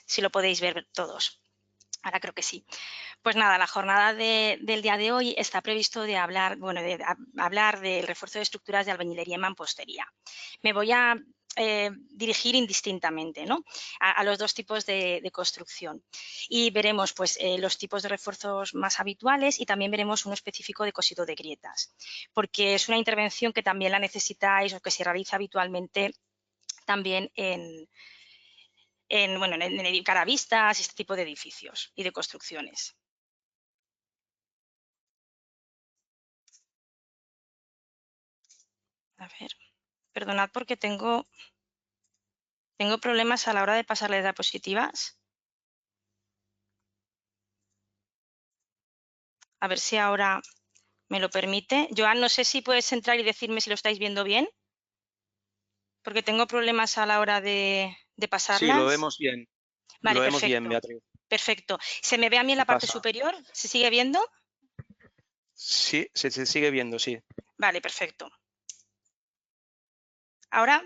si lo podéis ver todos. Ahora creo que sí. Pues nada, la jornada del día de hoy está previsto de hablar, bueno, hablar del refuerzo de estructuras de albañilería y mampostería. Me voy a dirigir indistintamente, ¿no?, a los dos tipos de construcción, y veremos pues los tipos de refuerzos más habituales y también veremos uno específico de cosido de grietas, porque es una intervención que también la necesitáis o que se realiza habitualmente también en caravistas y este tipo de edificios y de construcciones. A ver, perdonad porque tengo problemas a la hora de pasarle diapositivas. A ver si ahora me lo permite. Joan, no sé si puedes entrar y decirme si lo estáis viendo bien, porque tengo problemas a la hora de Sí, lo pasarlas. vemos bien. Vale, Lo vemos bien, perfecto. Beatriz. Perfecto. ¿Se me ve a mí en ¿Qué la parte pasa? superior? ¿Se sigue viendo? Sí, se sigue viendo, sí. Vale, perfecto. Ahora,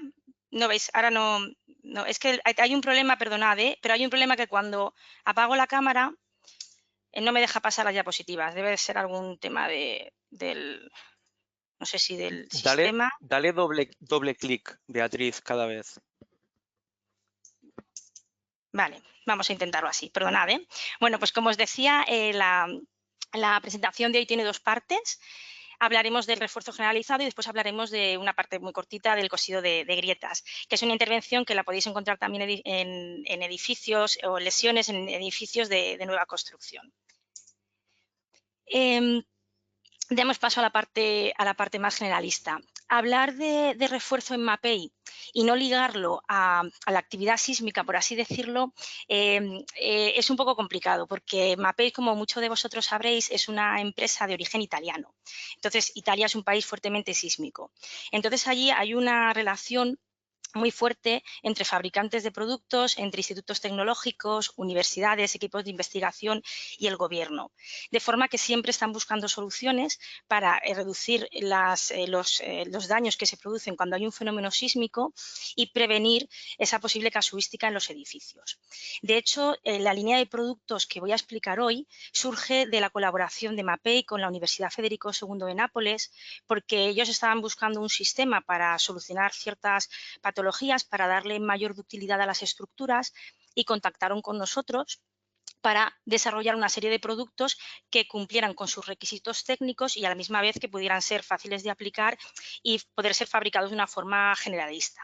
no veis, ahora no, es que hay un problema, perdonad, pero hay un problema que cuando apago la cámara no me deja pasar las diapositivas. Debe de ser algún tema del, no sé si del sistema. Dale doble clic, Beatriz, cada vez. Vale, vamos a intentarlo así, perdonad. Bueno, pues como os decía, la presentación de hoy tiene dos partes. Hablaremos del refuerzo generalizado y después hablaremos de una parte muy cortita del cosido de grietas, que es una intervención que la podéis encontrar también en edificios o lesiones en edificios de nueva construcción. Demos paso a la parte más generalista. Hablar de refuerzo en MAPEI y no ligarlo a la actividad sísmica, por así decirlo, es un poco complicado, porque MAPEI, como muchos de vosotros sabréis, es una empresa de origen italiano. Entonces, Italia es un país fuertemente sísmico. Entonces, allí hay una relación muy fuerte entre fabricantes de productos, entre institutos tecnológicos, universidades, equipos de investigación y el gobierno. De forma que siempre están buscando soluciones para reducir los daños que se producen cuando hay un fenómeno sísmico y prevenir esa posible casuística en los edificios. De hecho, la línea de productos que voy a explicar hoy surge de la colaboración de MAPEI con la Universidad Federico II de Nápoles, porque ellos estaban buscando un sistema para solucionar ciertas patologías, para darle mayor utilidad a las estructuras, y contactaron con nosotros para desarrollar una serie de productos que cumplieran con sus requisitos técnicos y a la misma vez que pudieran ser fáciles de aplicar y poder ser fabricados de una forma generalista.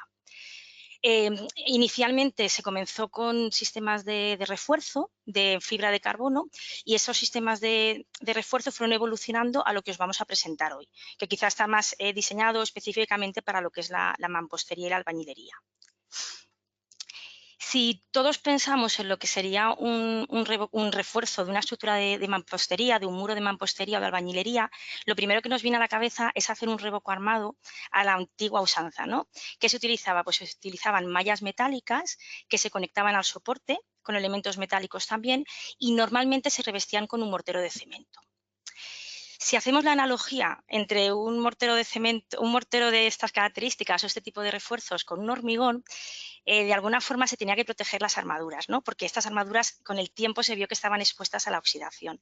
Inicialmente se comenzó con sistemas de refuerzo de fibra de carbono, y esos sistemas de refuerzo fueron evolucionando a lo que os vamos a presentar hoy, que quizá está más diseñado específicamente para lo que es la mampostería y la albañilería. Si todos pensamos en lo que sería un refuerzo de una estructura de mampostería, de un muro de mampostería o de albañilería, lo primero que nos viene a la cabeza es hacer un revoco armado a la antigua usanza, ¿no? ¿Qué se utilizaba? Pues se utilizaban mallas metálicas que se conectaban al soporte con elementos metálicos también, y normalmente se revestían con un mortero de cemento. Si hacemos la analogía entre un mortero de cemento, un mortero de estas características o este tipo de refuerzos con un hormigón, de alguna forma se tenía que proteger las armaduras, ¿no? Porque estas armaduras con el tiempo se vio que estaban expuestas a la oxidación.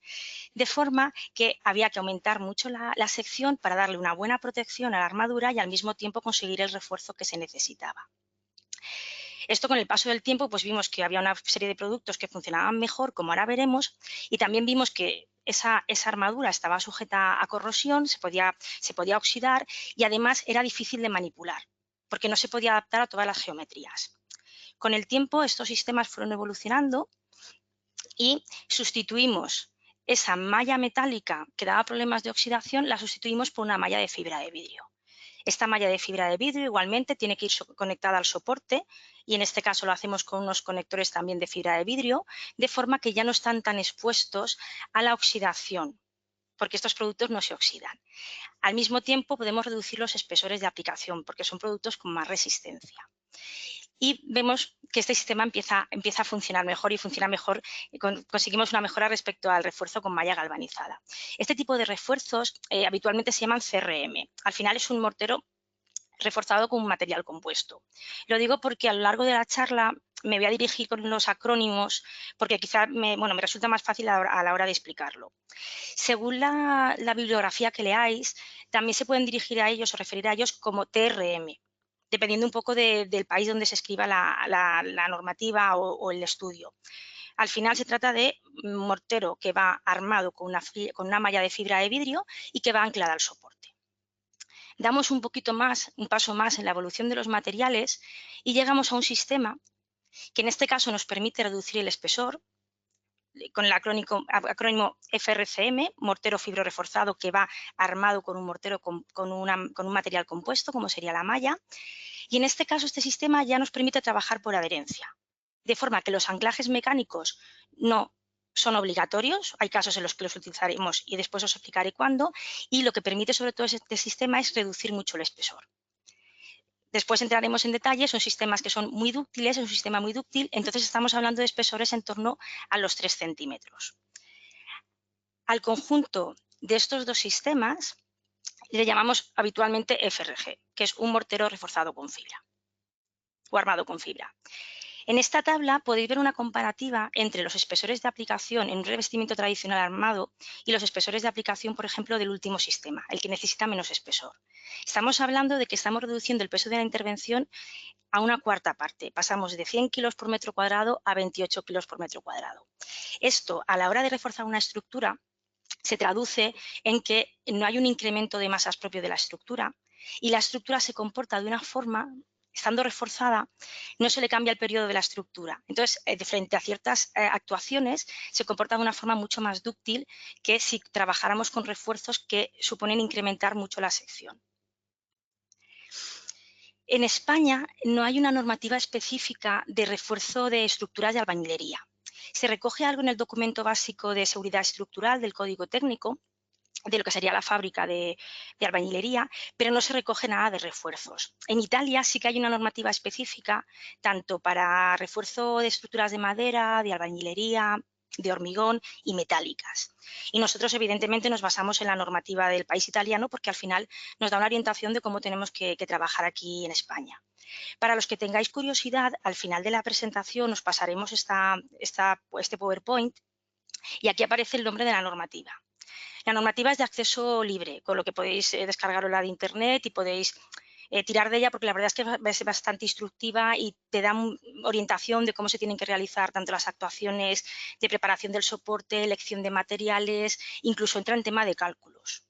De forma que había que aumentar mucho la sección para darle una buena protección a la armadura y al mismo tiempo conseguir el refuerzo que se necesitaba. Esto, con el paso del tiempo, pues vimos que había una serie de productos que funcionaban mejor, como ahora veremos, y también vimos que esa armadura estaba sujeta a corrosión, se podía oxidar, y además era difícil de manipular, porque no se podía adaptar a todas las geometrías. Con el tiempo, estos sistemas fueron evolucionando y sustituimos esa malla metálica que daba problemas de oxidación, la sustituimos por una malla de fibra de vidrio. Esta malla de fibra de vidrio igualmente tiene que ir conectada al soporte, y en este caso lo hacemos con unos conectores también de fibra de vidrio, de forma que ya no están tan expuestos a la oxidación, porque estos productos no se oxidan. Al mismo tiempo podemos reducir los espesores de aplicación, porque son productos con más resistencia. Y vemos que este sistema empieza a funcionar mejor, y funciona mejor, conseguimos una mejora respecto al refuerzo con malla galvanizada. Este tipo de refuerzos habitualmente se llaman CRM. Al final es un mortero reforzado con un material compuesto. Lo digo porque a lo largo de la charla me voy a dirigir con los acrónimos porque quizá me resulta más fácil a la hora de explicarlo. Según la bibliografía que leáis, también se pueden dirigir a ellos o referir a ellos como TRM, dependiendo un poco del país donde se escriba la normativa o el estudio. Al final se trata de un mortero que va armado con una malla de fibra de vidrio y que va anclada al soporte. Damos un paso más en la evolución de los materiales y llegamos a un sistema que en este caso nos permite reducir el espesor con el acrónimo FRCM, mortero fibro reforzado que va armado con un mortero con un material compuesto, como sería la malla. Y en este caso este sistema ya nos permite trabajar por adherencia, de forma que los anclajes mecánicos no son obligatorios, hay casos en los que los utilizaremos y después os explicaré cuándo, y lo que permite sobre todo este sistema es reducir mucho el espesor. Después entraremos en detalle, son sistemas que son muy dúctiles, es un sistema muy dúctil, entonces estamos hablando de espesores en torno a los 3 centímetros. Al conjunto de estos dos sistemas le llamamos habitualmente FRG, que es un mortero reforzado con fibra o armado con fibra. En esta tabla podéis ver una comparativa entre los espesores de aplicación en un revestimiento tradicional armado y los espesores de aplicación, por ejemplo, del último sistema, el que necesita menos espesor. Estamos hablando de que estamos reduciendo el peso de la intervención a una cuarta parte. Pasamos de 100 kilos por metro cuadrado a 28 kilos por metro cuadrado. Esto, a la hora de reforzar una estructura, se traduce en que no hay un incremento de masas propio de la estructura y la estructura se comporta de una forma, estando reforzada, no se le cambia el periodo de la estructura. Entonces, de frente a ciertas actuaciones, se comporta de una forma mucho más dúctil que si trabajáramos con refuerzos que suponen incrementar mucho la sección. En España no hay una normativa específica de refuerzo de estructuras de albañilería. Se recoge algo en el documento básico de seguridad estructural del Código Técnico, de lo que sería la fábrica de albañilería, pero no se recoge nada de refuerzos. En Italia sí que hay una normativa específica, tanto para refuerzo de estructuras de madera, de albañilería, de hormigón y metálicas. Y nosotros, evidentemente, nos basamos en la normativa del país italiano porque al final nos da una orientación de cómo tenemos que trabajar aquí en España. Para los que tengáis curiosidad, al final de la presentación os pasaremos este PowerPoint y aquí aparece el nombre de la normativa. La normativa es de acceso libre, con lo que podéis descargarla de internet y podéis tirar de ella porque la verdad es que es bastante instructiva y te da orientación de cómo se tienen que realizar tanto las actuaciones de preparación del soporte, elección de materiales, incluso entra en tema de cálculos.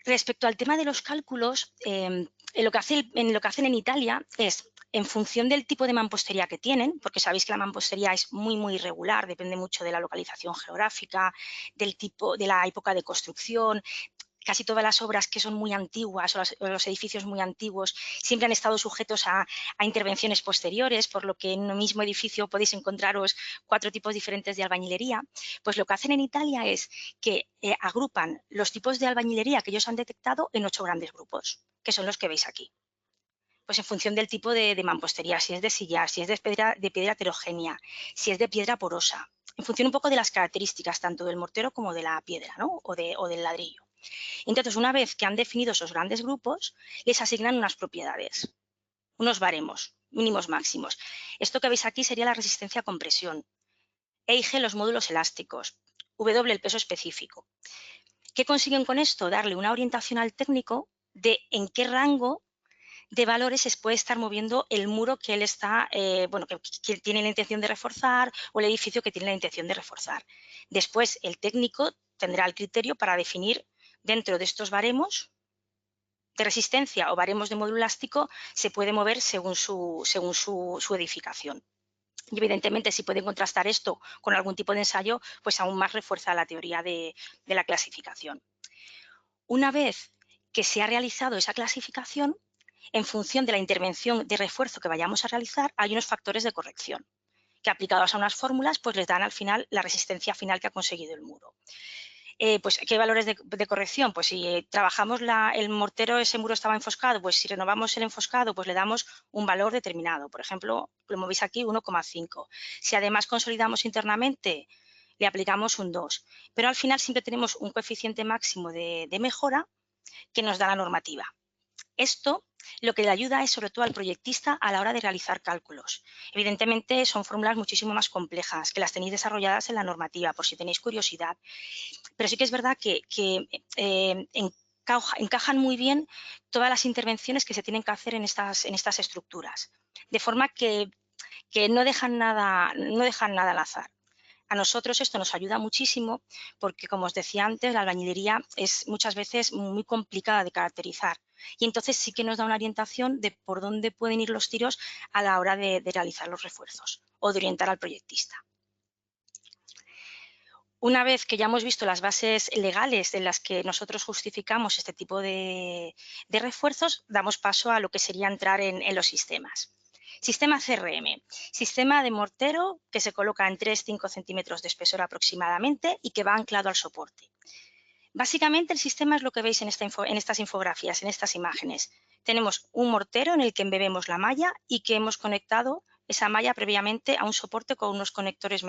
Respecto al tema de los cálculos, lo que hacen en Italia es, en función del tipo de mampostería que tienen, porque sabéis que la mampostería es muy irregular, depende mucho de la localización geográfica, del tipo, de la época de construcción. Casi todas las obras que son muy antiguas o los edificios muy antiguos siempre han estado sujetos a intervenciones posteriores, por lo que en un mismo edificio podéis encontraros 4 tipos diferentes de albañilería. Pues lo que hacen en Italia es que agrupan los tipos de albañilería que ellos han detectado en 8 grandes grupos, que son los que veis aquí. Pues en función del tipo de mampostería, si es de sillar, si es de piedra heterogénea, si es de piedra porosa, en función un poco de las características tanto del mortero como de la piedra, ¿no? o del ladrillo. Entonces, una vez que han definido esos grandes grupos, les asignan unas propiedades, unos baremos, mínimos máximos. Esto que veis aquí sería la resistencia a compresión, E y G los módulos elásticos, W el peso específico. ¿Qué consiguen con esto? Darle una orientación al técnico de en qué rango de valores se puede estar moviendo el muro que él está, que tiene la intención de reforzar o el edificio que tiene la intención de reforzar. Después, el técnico tendrá el criterio para definir dentro de estos baremos de resistencia o baremos de módulo elástico se puede mover según su edificación. Y evidentemente, si pueden contrastar esto con algún tipo de ensayo, pues aún más refuerza la teoría de la clasificación. Una vez que se ha realizado esa clasificación, en función de la intervención de refuerzo que vayamos a realizar, hay unos factores de corrección que aplicados a unas fórmulas pues les dan al final la resistencia final que ha conseguido el muro. Pues, ¿qué valores de corrección? Pues si trabajamos el mortero, ese muro estaba enfoscado, pues si renovamos el enfoscado, pues le damos un valor determinado. Por ejemplo, como veis aquí, 1,5. Si además consolidamos internamente, le aplicamos un 2. Pero al final siempre tenemos un coeficiente máximo de mejora que nos da la normativa. Esto lo que le ayuda es sobre todo al proyectista a la hora de realizar cálculos. Evidentemente son fórmulas muchísimo más complejas que las tenéis desarrolladas en la normativa, por si tenéis curiosidad. Pero sí que es verdad que encajan muy bien todas las intervenciones que se tienen que hacer en estas estructuras, de forma que no dejan nada al azar. A nosotros esto nos ayuda muchísimo porque, como os decía antes, la albañilería es muchas veces muy complicada de caracterizar y entonces sí que nos da una orientación de por dónde pueden ir los tiros a la hora de realizar los refuerzos o de orientar al proyectista. Una vez que ya hemos visto las bases legales en las que nosotros justificamos este tipo de refuerzos, damos paso a lo que sería entrar en los sistemas. Sistema CRM, sistema de mortero que se coloca en 3-5 centímetros de espesor aproximadamente y que va anclado al soporte. Básicamente el sistema es lo que veis en estas infografías, en estas imágenes. Tenemos un mortero en el que embebemos la malla y que hemos conectado esa malla previamente a un soporte con unos conectores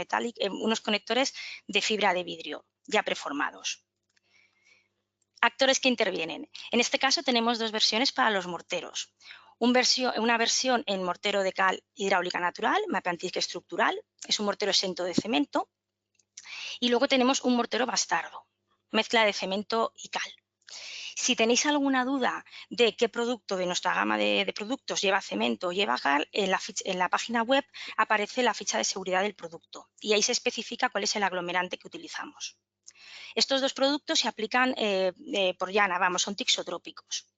unos conectores de fibra de vidrio ya preformados. Actores que intervienen. En este caso tenemos dos versiones para los morteros. Una versión en mortero de cal hidráulica natural, mapa antique estructural, es un mortero exento de cemento. Y luego tenemos un mortero bastardo, mezcla de cemento y cal. Si tenéis alguna duda de qué producto de nuestra gama de productos lleva cemento o lleva cal, en la página web aparece la ficha de seguridad del producto y ahí se especifica cuál es el aglomerante que utilizamos. Estos dos productos se aplican por llana, son tixotrópicos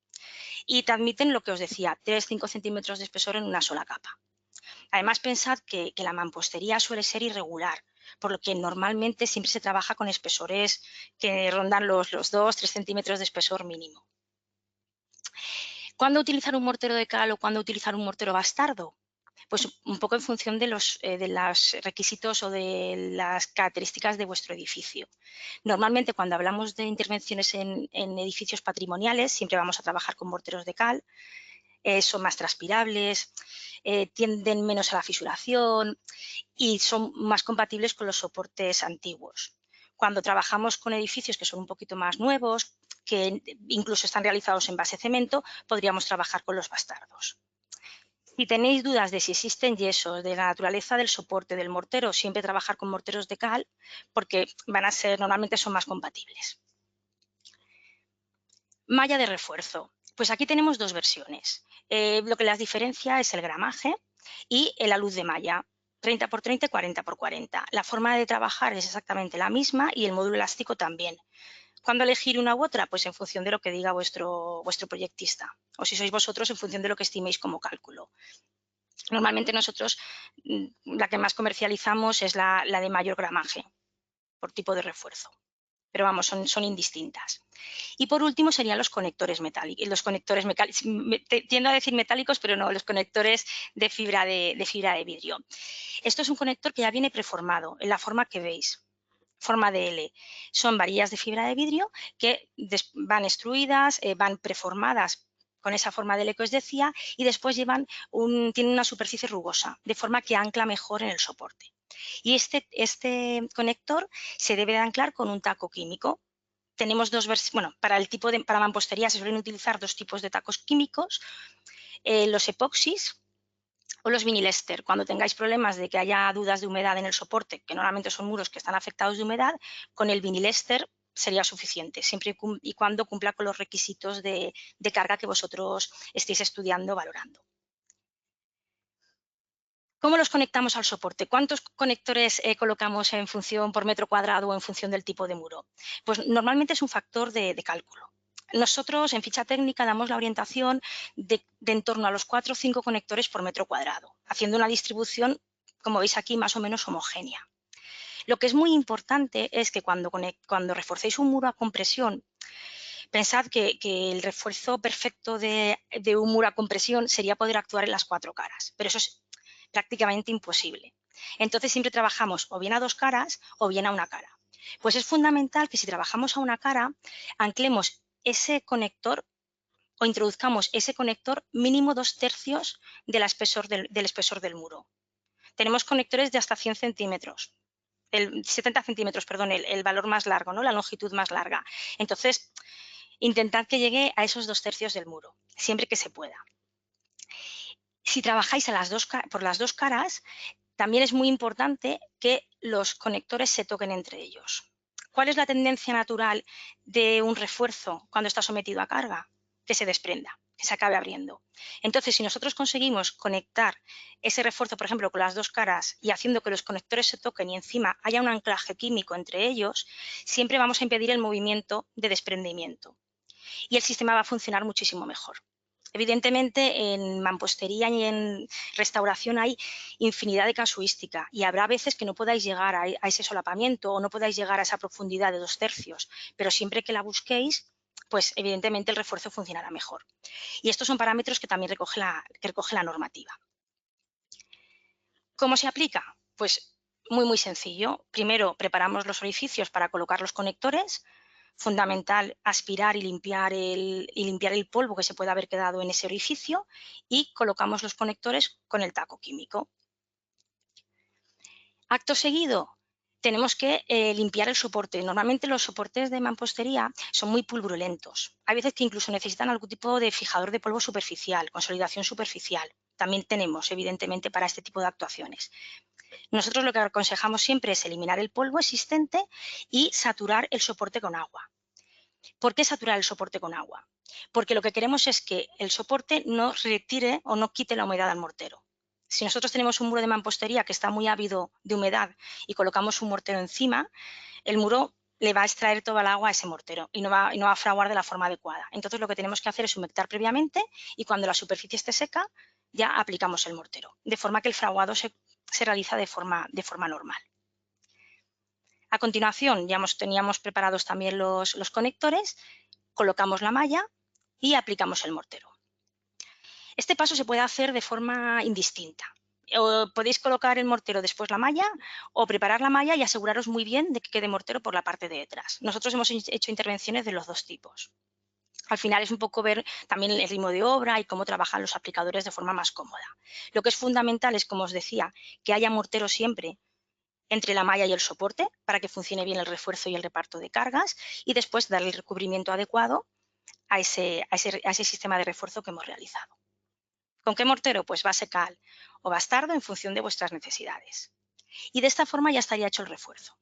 y te admiten lo que os decía, 3-5 centímetros de espesor en una sola capa. Además, pensad que la mampostería suele ser irregular, por lo que normalmente siempre se trabaja con espesores que rondan los 2-3 centímetros de espesor mínimo. ¿Cuándo utilizar un mortero de cal o cuándo utilizar un mortero bastardo? Pues un poco en función de los requisitos o de las características de vuestro edificio. Normalmente, cuando hablamos de intervenciones en edificios patrimoniales, siempre vamos a trabajar con morteros de cal. Son más transpirables, tienden menos a la fisuración y son más compatibles con los soportes antiguos. Cuando trabajamos con edificios que son un poquito más nuevos, que incluso están realizados en base cemento, podríamos trabajar con los bastardos. Si tenéis dudas de si existen yesos, de la naturaleza del soporte, del mortero, siempre trabajar con morteros de cal porque normalmente son más compatibles. Malla de refuerzo. Pues aquí tenemos dos versiones. Lo que las diferencia es el gramaje y la luz de malla, 30 por 30 y 40 por 40. La forma de trabajar es exactamente la misma y el módulo elástico también. ¿Cuándo elegir una u otra? Pues en función de lo que diga vuestro proyectista o si sois vosotros en función de lo que estiméis como cálculo. Normalmente nosotros la que más comercializamos es la de mayor gramaje por tipo de refuerzo. Pero son indistintas. Y por último serían los conectores metálicos. Tiendo a decir metálicos, pero no, los conectores de fibra de vidrio. Esto es un conector que ya viene preformado en la forma que veis, forma de L. Son varillas de fibra de vidrio que van extruidas, van preformadas con esa forma de L que os decía y después tienen una superficie rugosa, de forma que ancla mejor en el soporte. Y este conector se debe de anclar con un taco químico. Tenemos dos versiones, para mampostería se suelen utilizar dos tipos de tacos químicos, los epoxis o los vinilester. Cuando tengáis problemas de que haya dudas de humedad en el soporte, que normalmente son muros que están afectados de humedad, con el vinilester sería suficiente, siempre y cuando cumpla con los requisitos de carga que vosotros estéis estudiando o valorando. ¿Cómo los conectamos al soporte? ¿Cuántos conectores colocamos en función por metro cuadrado o en función del tipo de muro? Pues normalmente es un factor de cálculo. Nosotros en ficha técnica damos la orientación de en torno a los 4 o 5 conectores por metro cuadrado, haciendo una distribución, como veis aquí, más o menos homogénea. Lo que es muy importante es que cuando reforcéis un muro a compresión, pensad que el refuerzo perfecto de un muro a compresión sería poder actuar en las 4 caras, pero eso es prácticamente imposible. Entonces siempre trabajamos o bien a 2 caras o bien a una cara. Pues es fundamental que si trabajamos a una cara, anclemos ese conector o introduzcamos ese conector mínimo 2/3 del espesor del muro. Tenemos conectores de hasta 100 centímetros, 70 centímetros, perdón, el valor más largo, ¿no? La longitud más larga. Entonces, intentad que llegue a esos 2/3 del muro, siempre que se pueda. Si trabajáis por las dos caras, también es muy importante que los conectores se toquen entre ellos. ¿Cuál es la tendencia natural de un refuerzo cuando está sometido a carga? Que se desprenda, que se acabe abriendo. Entonces, si nosotros conseguimos conectar ese refuerzo, por ejemplo, con las dos caras y haciendo que los conectores se toquen y encima haya un anclaje químico entre ellos, siempre vamos a impedir el movimiento de desprendimiento y el sistema va a funcionar muchísimo mejor. Evidentemente, en mampostería y en restauración hay infinidad de casuística y habrá veces que no podáis llegar a ese solapamiento o no podáis llegar a esa profundidad de 2/3, pero siempre que la busquéis, pues evidentemente el refuerzo funcionará mejor. Y estos son parámetros que también recoge la normativa. ¿Cómo se aplica? Pues muy sencillo. Primero preparamos los orificios para colocar los conectores. Fundamental aspirar y limpiar el polvo que se pueda haber quedado en ese orificio y colocamos los conectores con el taco químico. Acto seguido, tenemos que limpiar el soporte. Normalmente los soportes de mampostería son muy pulvulentos. Hay veces que incluso necesitan algún tipo de fijador de polvo superficial, consolidación superficial. También tenemos, evidentemente, para este tipo de actuaciones. Nosotros lo que aconsejamos siempre es eliminar el polvo existente y saturar el soporte con agua. ¿Por qué saturar el soporte con agua? Porque lo que queremos es que el soporte no retire o no quite la humedad al mortero. Si nosotros tenemos un muro de mampostería que está muy ávido de humedad y colocamos un mortero encima, el muro le va a extraer toda el agua a ese mortero y no va a fraguar de la forma adecuada. Entonces lo que tenemos que hacer es humectar previamente y cuando la superficie esté seca ya aplicamos el mortero, de forma que el fraguado se realiza de forma normal. A continuación, ya teníamos preparados también los conectores, colocamos la malla y aplicamos el mortero. Este paso se puede hacer de forma indistinta. O podéis colocar el mortero después la malla o preparar la malla y aseguraros muy bien de que quede mortero por la parte de detrás. Nosotros hemos hecho intervenciones de los dos tipos. Al final es un poco ver también el ritmo de obra y cómo trabajan los aplicadores de forma más cómoda. Lo que es fundamental es, como os decía, que haya mortero siempre entre la malla y el soporte para que funcione bien el refuerzo y el reparto de cargas y después darle el recubrimiento adecuado a ese sistema de refuerzo que hemos realizado. ¿Con qué mortero? Pues base cal o bastardo en función de vuestras necesidades. Y de esta forma ya estaría hecho el refuerzo.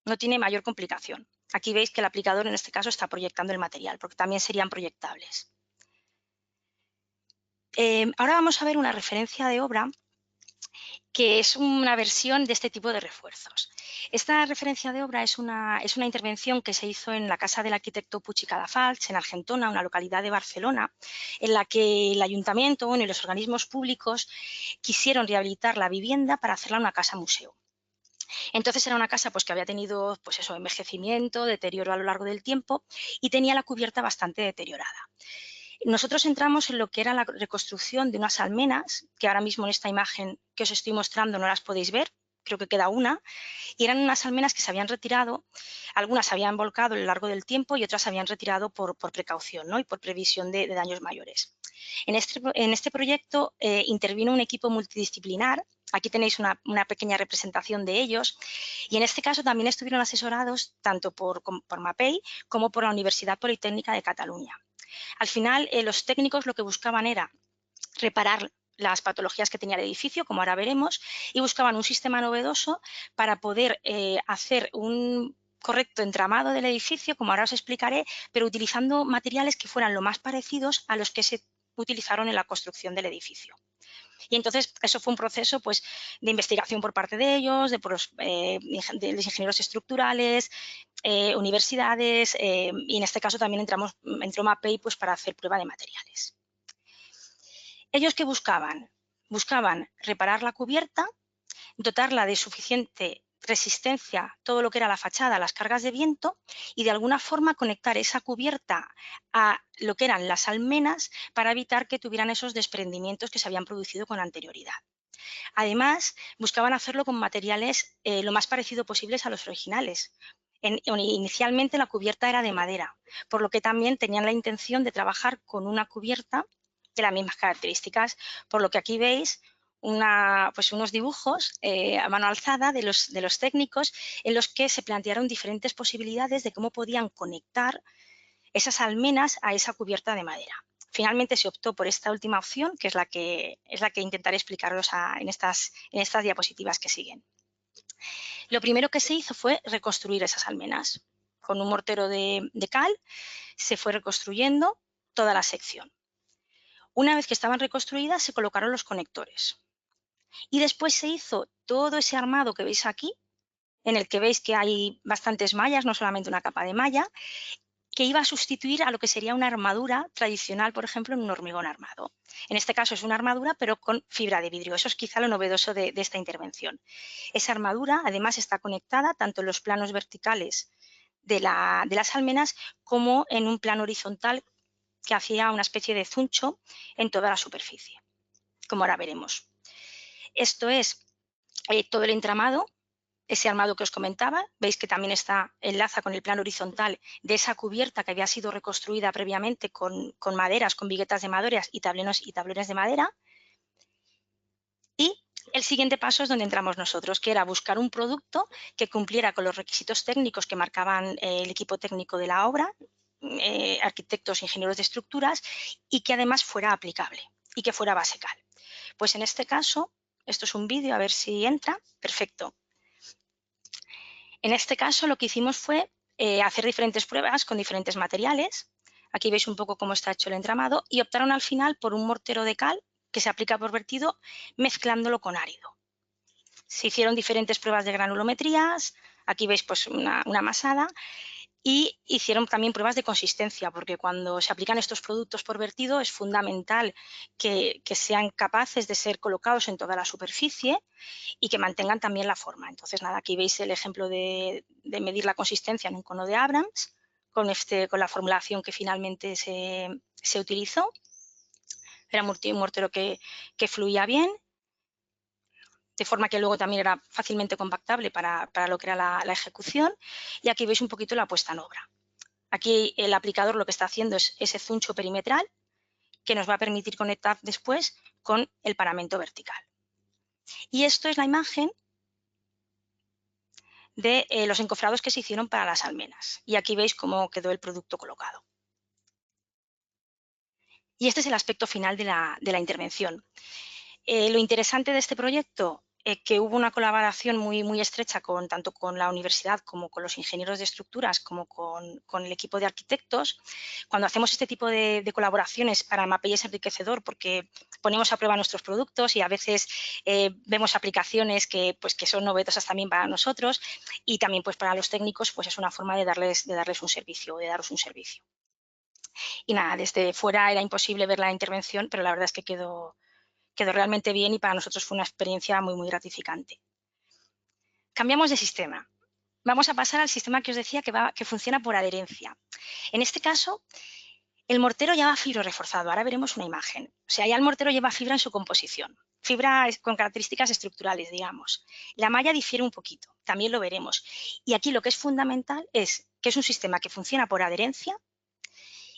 No tiene mayor complicación. Aquí veis que el aplicador en este caso está proyectando el material, porque también serían proyectables. Ahora vamos a ver una referencia de obra que es una versión de este tipo de refuerzos. Esta referencia de obra es una intervención que se hizo en la casa del arquitecto Puig i Cadafalch, en Argentona, una localidad de Barcelona, en la que el ayuntamiento y los organismos públicos quisieron rehabilitar la vivienda para hacerla una casa museo. Entonces era una casa que había tenido envejecimiento, deterioro a lo largo del tiempo y tenía la cubierta bastante deteriorada. Nosotros entramos en lo que era la reconstrucción de unas almenas, que ahora mismo en esta imagen que os estoy mostrando no las podéis ver, creo que queda una, y eran unas almenas que se habían retirado, algunas se habían volcado a lo largo del tiempo y otras se habían retirado por precaución, ¿no? Y por previsión de daños mayores. En este proyecto intervino un equipo multidisciplinar. Aquí tenéis una pequeña representación de ellos y en este caso también estuvieron asesorados tanto por MAPEI como por la Universidad Politécnica de Cataluña. Al final, los técnicos lo que buscaban era reparar las patologías que tenía el edificio, como ahora veremos, y buscaban un sistema novedoso para poder hacer un correcto entramado del edificio, como ahora os explicaré, pero utilizando materiales que fueran lo más parecidos a los que se utilizaron en la construcción del edificio. Y entonces eso fue un proceso de investigación por parte de ellos, de los ingenieros estructurales, universidades y en este caso también entró MAPEI para hacer prueba de materiales. ¿Ellos qué buscaban? Buscaban reparar la cubierta, dotarla de suficiente resistencia, todo lo que era la fachada, las cargas de viento y de alguna forma conectar esa cubierta a lo que eran las almenas para evitar que tuvieran esos desprendimientos que se habían producido con anterioridad. Además, buscaban hacerlo con materiales lo más parecido posibles a los originales. Inicialmente la cubierta era de madera, por lo que también tenían la intención de trabajar con una cubierta de las mismas características, por lo que aquí veis unos dibujos a mano alzada de los técnicos en los que se plantearon diferentes posibilidades de cómo podían conectar esas almenas a esa cubierta de madera. Finalmente se optó por esta última opción, que es la que intentaré explicaros en estas diapositivas que siguen. Lo primero que se hizo fue reconstruir esas almenas. Con un mortero de cal se fue reconstruyendo toda la sección. Una vez que estaban reconstruidas, se colocaron los conectores. Y después se hizo todo ese armado que veis aquí, en el que veis que hay bastantes mallas, no solamente una capa de malla, que iba a sustituir a lo que sería una armadura tradicional, por ejemplo, en un hormigón armado. En este caso es una armadura, pero con fibra de vidrio. Eso es quizá lo novedoso de esta intervención. Esa armadura, además, está conectada tanto en los planos verticales de las almenas como en un plano horizontal que hacía una especie de zuncho en toda la superficie, como ahora veremos. Esto es todo el entramado, ese armado que os comentaba. Veis que también enlaza con el plano horizontal de esa cubierta que había sido reconstruida previamente con maderas, con viguetas de maderas y tablones de madera. Y el siguiente paso es donde entramos nosotros, que era buscar un producto que cumpliera con los requisitos técnicos que marcaban el equipo técnico de la obra, arquitectos, ingenieros de estructuras, y que además fuera aplicable y que fuera base cal. Pues en este caso, esto es un vídeo, a ver si entra. Perfecto. En este caso lo que hicimos fue hacer diferentes pruebas con diferentes materiales. Aquí veis un poco cómo está hecho el entramado y optaron al final por un mortero de cal que se aplica por vertido mezclándolo con árido. Se hicieron diferentes pruebas de granulometrías, aquí veis pues una masada, y hicieron también pruebas de consistencia, porque cuando se aplican estos productos por vertido es fundamental que sean capaces de ser colocados en toda la superficie y que mantengan también la forma. Entonces, nada, aquí veis el ejemplo de medir la consistencia en un cono de Abrams con la formulación que finalmente se utilizó. Era un mortero que fluía bien, de forma que luego también era fácilmente compactable para lo que era la ejecución. Y aquí veis un poquito la puesta en obra. Aquí el aplicador lo que está haciendo es ese zuncho perimetral que nos va a permitir conectar después con el paramento vertical. Y esto es la imagen de los encofrados que se hicieron para las almenas. Y aquí veis cómo quedó el producto colocado. Y este es el aspecto final de la intervención. Lo interesante de este proyecto es que hubo una colaboración muy estrecha tanto con la universidad como con los ingenieros de estructuras como con el equipo de arquitectos. Cuando hacemos este tipo de colaboraciones, para Mapei es enriquecedor porque ponemos a prueba nuestros productos y a veces vemos aplicaciones que son novedosas también para nosotros, y también pues para los técnicos pues es una forma de darles un servicio, de daros un servicio. Y nada, desde fuera era imposible ver la intervención, pero la verdad es que quedó realmente bien y para nosotros fue una experiencia muy gratificante. Cambiamos de sistema. Vamos a pasar al sistema que os decía que funciona por adherencia. En este caso, el mortero lleva fibro reforzado. Ahora veremos una imagen. O sea, ya el mortero lleva fibra en su composición. Fibra con características estructurales, digamos. La malla difiere un poquito, también lo veremos. Y aquí lo que es fundamental es que es un sistema que funciona por adherencia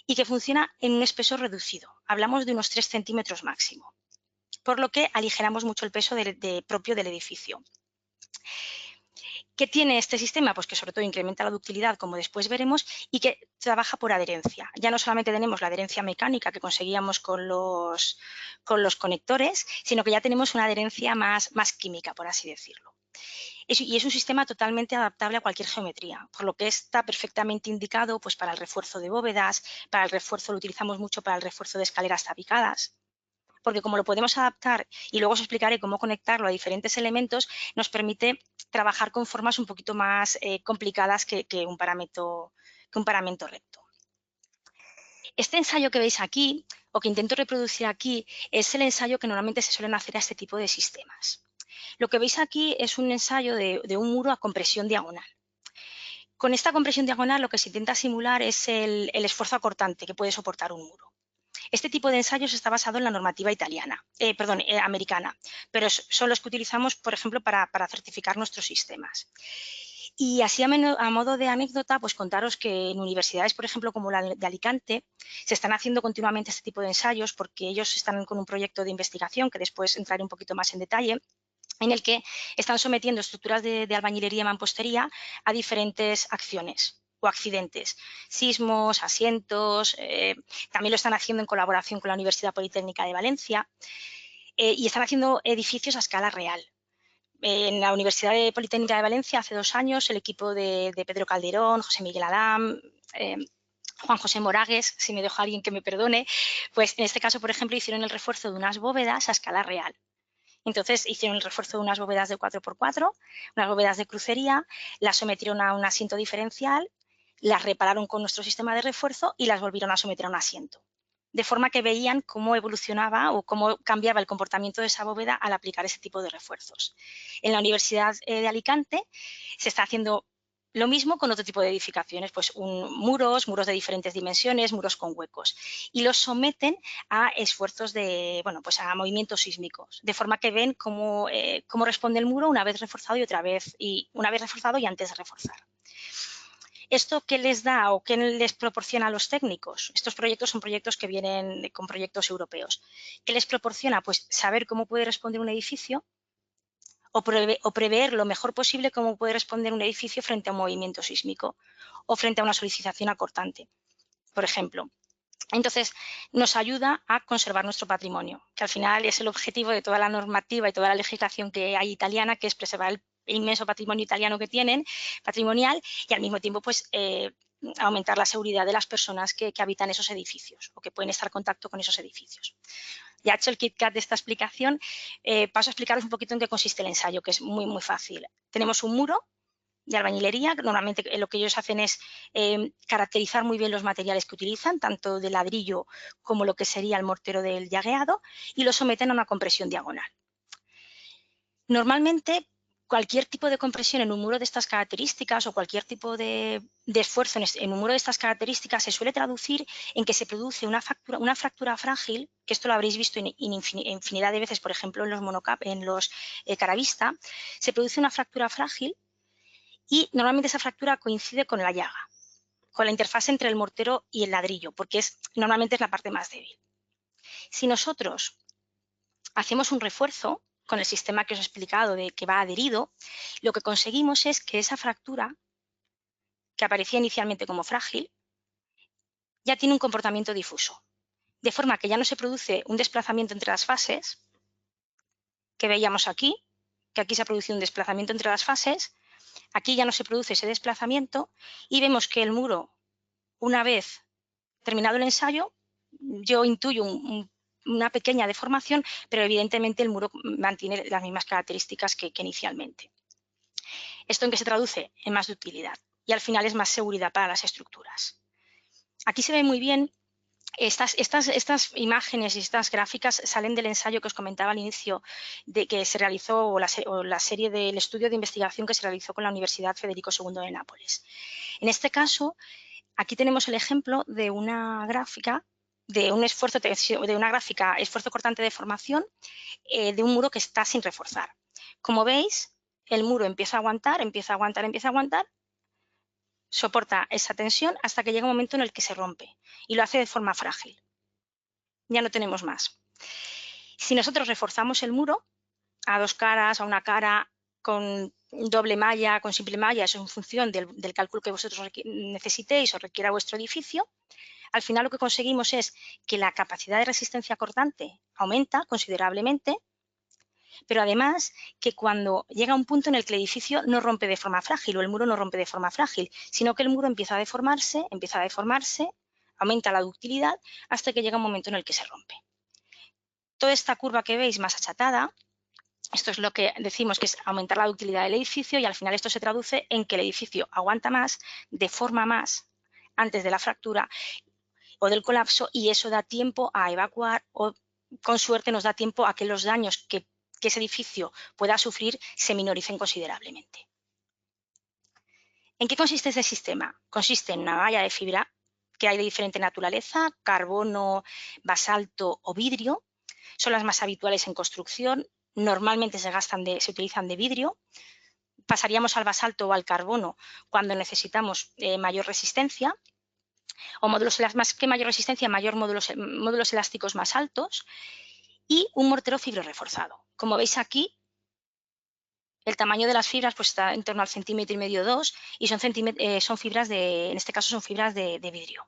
y que funciona en un espesor reducido. Hablamos de unos 3 centímetros máximo, por lo que aligeramos mucho el peso propio del edificio. ¿Qué tiene este sistema? Pues que sobre todo incrementa la ductilidad, como después veremos, y que trabaja por adherencia. Ya no solamente tenemos la adherencia mecánica que conseguíamos con los conectores, sino que ya tenemos una adherencia más química, por así decirlo. Y es un sistema totalmente adaptable a cualquier geometría, por lo que está perfectamente indicado pues, para el refuerzo de bóvedas, lo utilizamos mucho para el refuerzo de escaleras tapicadas, porque como lo podemos adaptar, y luego os explicaré cómo conectarlo a diferentes elementos, nos permite trabajar con formas un poquito más complicadas que un paramento recto. Este ensayo que veis aquí, o que intento reproducir aquí, es el ensayo que normalmente se suelen hacer a este tipo de sistemas. Lo que veis aquí es un ensayo de un muro a compresión diagonal. Con esta compresión diagonal lo que se intenta simular es el esfuerzo acortante que puede soportar un muro. Este tipo de ensayos está basado en la normativa americana, pero son los que utilizamos, por ejemplo, para certificar nuestros sistemas. Y así a modo de anécdota, pues contaros que en universidades, por ejemplo, como la de Alicante, se están haciendo continuamente este tipo de ensayos porque ellos están con un proyecto de investigación, que después entraré un poquito más en detalle, en el que están sometiendo estructuras de albañilería y mampostería a diferentes acciones. o accidentes, sismos, asientos, también lo están haciendo en colaboración con la Universidad Politécnica de Valencia y están haciendo edificios a escala real. En la Universidad Politécnica de Valencia hace 2 años el equipo de Pedro Calderón, José Miguel Adam, Juan José Moragues, si me dejo a alguien que me perdone, pues en este caso, por ejemplo, hicieron el refuerzo de unas bóvedas a escala real. Entonces hicieron el refuerzo de unas bóvedas de 4x4, unas bóvedas de crucería, las sometieron a un asiento diferencial, las repararon con nuestro sistema de refuerzo y las volvieron a someter a un asiento. De forma que veían cómo evolucionaba o cómo cambiaba el comportamiento de esa bóveda al aplicar ese tipo de refuerzos. En la Universidad de Alicante se está haciendo lo mismo con otro tipo de edificaciones, pues muros de diferentes dimensiones, muros con huecos, y los someten a esfuerzos de, bueno, pues a movimientos sísmicos, de forma que ven cómo responde el muro una vez reforzado y una vez reforzado y antes de reforzar. ¿Esto qué les da o qué les proporciona a los técnicos? Estos proyectos son proyectos que vienen con proyectos europeos. ¿Qué les proporciona? Pues saber cómo puede responder un edificio o prever lo mejor posible cómo puede responder un edificio frente a un movimiento sísmico o frente a una solicitación acortante, por ejemplo. Entonces, nos ayuda a conservar nuestro patrimonio, que al final es el objetivo de toda la normativa y toda la legislación que hay italiana, que es preservar el inmenso patrimonio italiano que tienen, patrimonial, y al mismo tiempo pues, aumentar la seguridad de las personas que habitan esos edificios o que pueden estar en contacto con esos edificios. Ya hecho el KitKat de esta explicación, paso a explicaros un poquito en qué consiste el ensayo, que es muy, muy fácil. Tenemos un muro de albañilería. Normalmente lo que ellos hacen es caracterizar muy bien los materiales que utilizan, tanto de ladrillo como lo que sería el mortero del llagueado, y lo someten a una compresión diagonal. Normalmente, cualquier tipo de compresión en un muro de estas características o cualquier tipo de esfuerzo en un muro de estas características se suele traducir en que se produce una fractura frágil, que esto lo habréis visto en infinidad de veces, por ejemplo, en los caravista, se produce una fractura frágil y normalmente esa fractura coincide con la llaga, con la interfase entre el mortero y el ladrillo, porque normalmente es la parte más débil. Si nosotros hacemos un refuerzo con el sistema que os he explicado de que va adherido, lo que conseguimos es que esa fractura, que aparecía inicialmente como frágil, ya tiene un comportamiento difuso, de forma que ya no se produce un desplazamiento entre las fases, que veíamos aquí, que aquí se ha producido un desplazamiento entre las fases. Aquí ya no se produce ese desplazamiento y vemos que el muro, una vez terminado el ensayo, yo intuyo una pequeña deformación, pero evidentemente el muro mantiene las mismas características que inicialmente. ¿Esto en qué se traduce? En más ductilidad y al final es más seguridad para las estructuras. Aquí se ve muy bien. Estas imágenes y estas gráficas salen del ensayo que os comentaba al inicio de que se realizó o la serie del estudio de investigación que se realizó con la Universidad Federico II de Nápoles. En este caso, aquí tenemos el ejemplo de una gráfica de una gráfica esfuerzo cortante de formación de un muro que está sin reforzar. Como veis, el muro empieza a aguantar, soporta esa tensión hasta que llega un momento en el que se rompe y lo hace de forma frágil. Ya no tenemos más. Si nosotros reforzamos el muro a 2 caras, a una cara, con doble malla, con simple malla, eso en función del cálculo que vosotros necesitéis o requiera vuestro edificio, al final lo que conseguimos es que la capacidad de resistencia cortante aumenta considerablemente, pero además que cuando llega un punto en el que el edificio no rompe de forma frágil o el muro no rompe de forma frágil, sino que el muro empieza a deformarse, aumenta la ductilidad hasta que llega un momento en el que se rompe. Toda esta curva que veis más achatada, esto es lo que decimos que es aumentar la ductilidad del edificio y al final esto se traduce en que el edificio aguanta más, deforma más antes de la fractura o del colapso y eso da tiempo a evacuar o con suerte nos da tiempo a que los daños que ese edificio pueda sufrir se minoricen considerablemente. ¿En qué consiste este sistema? Consiste en una malla de fibra que hay de diferente naturaleza, carbono, basalto o vidrio. Son las más habituales en construcción, normalmente se utilizan de vidrio. Pasaríamos al basalto o al carbono cuando necesitamos mayor resistencia, o módulos más que mayor resistencia, mayor módulos elásticos más altos, y un mortero fibro reforzado. Como veis aquí, El tamaño de las fibras pues, está en torno al 1,5 cm, 2 y son fibras en este caso son fibras de vidrio.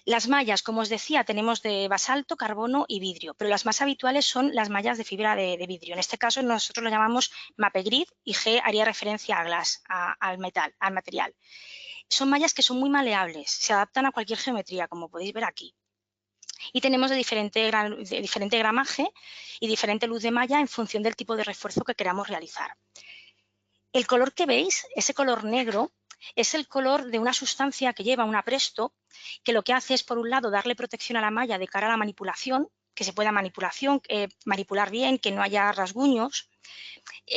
Las mallas, como os decía, tenemos de basalto, carbono y vidrio, pero las más habituales son las mallas de fibra de vidrio. En este caso nosotros lo llamamos Mapegrid y G haría referencia a glass, al material. Son mallas que son muy maleables, se adaptan a cualquier geometría, como podéis ver aquí. Y tenemos de diferente gramaje y diferente luz de malla en función del tipo de refuerzo que queramos realizar. El color que veis, ese color negro, es el color de una sustancia que lleva un apresto que lo que hace es, por un lado, darle protección a la malla de cara a la manipulación, que se pueda manipular bien, que no haya rasguños.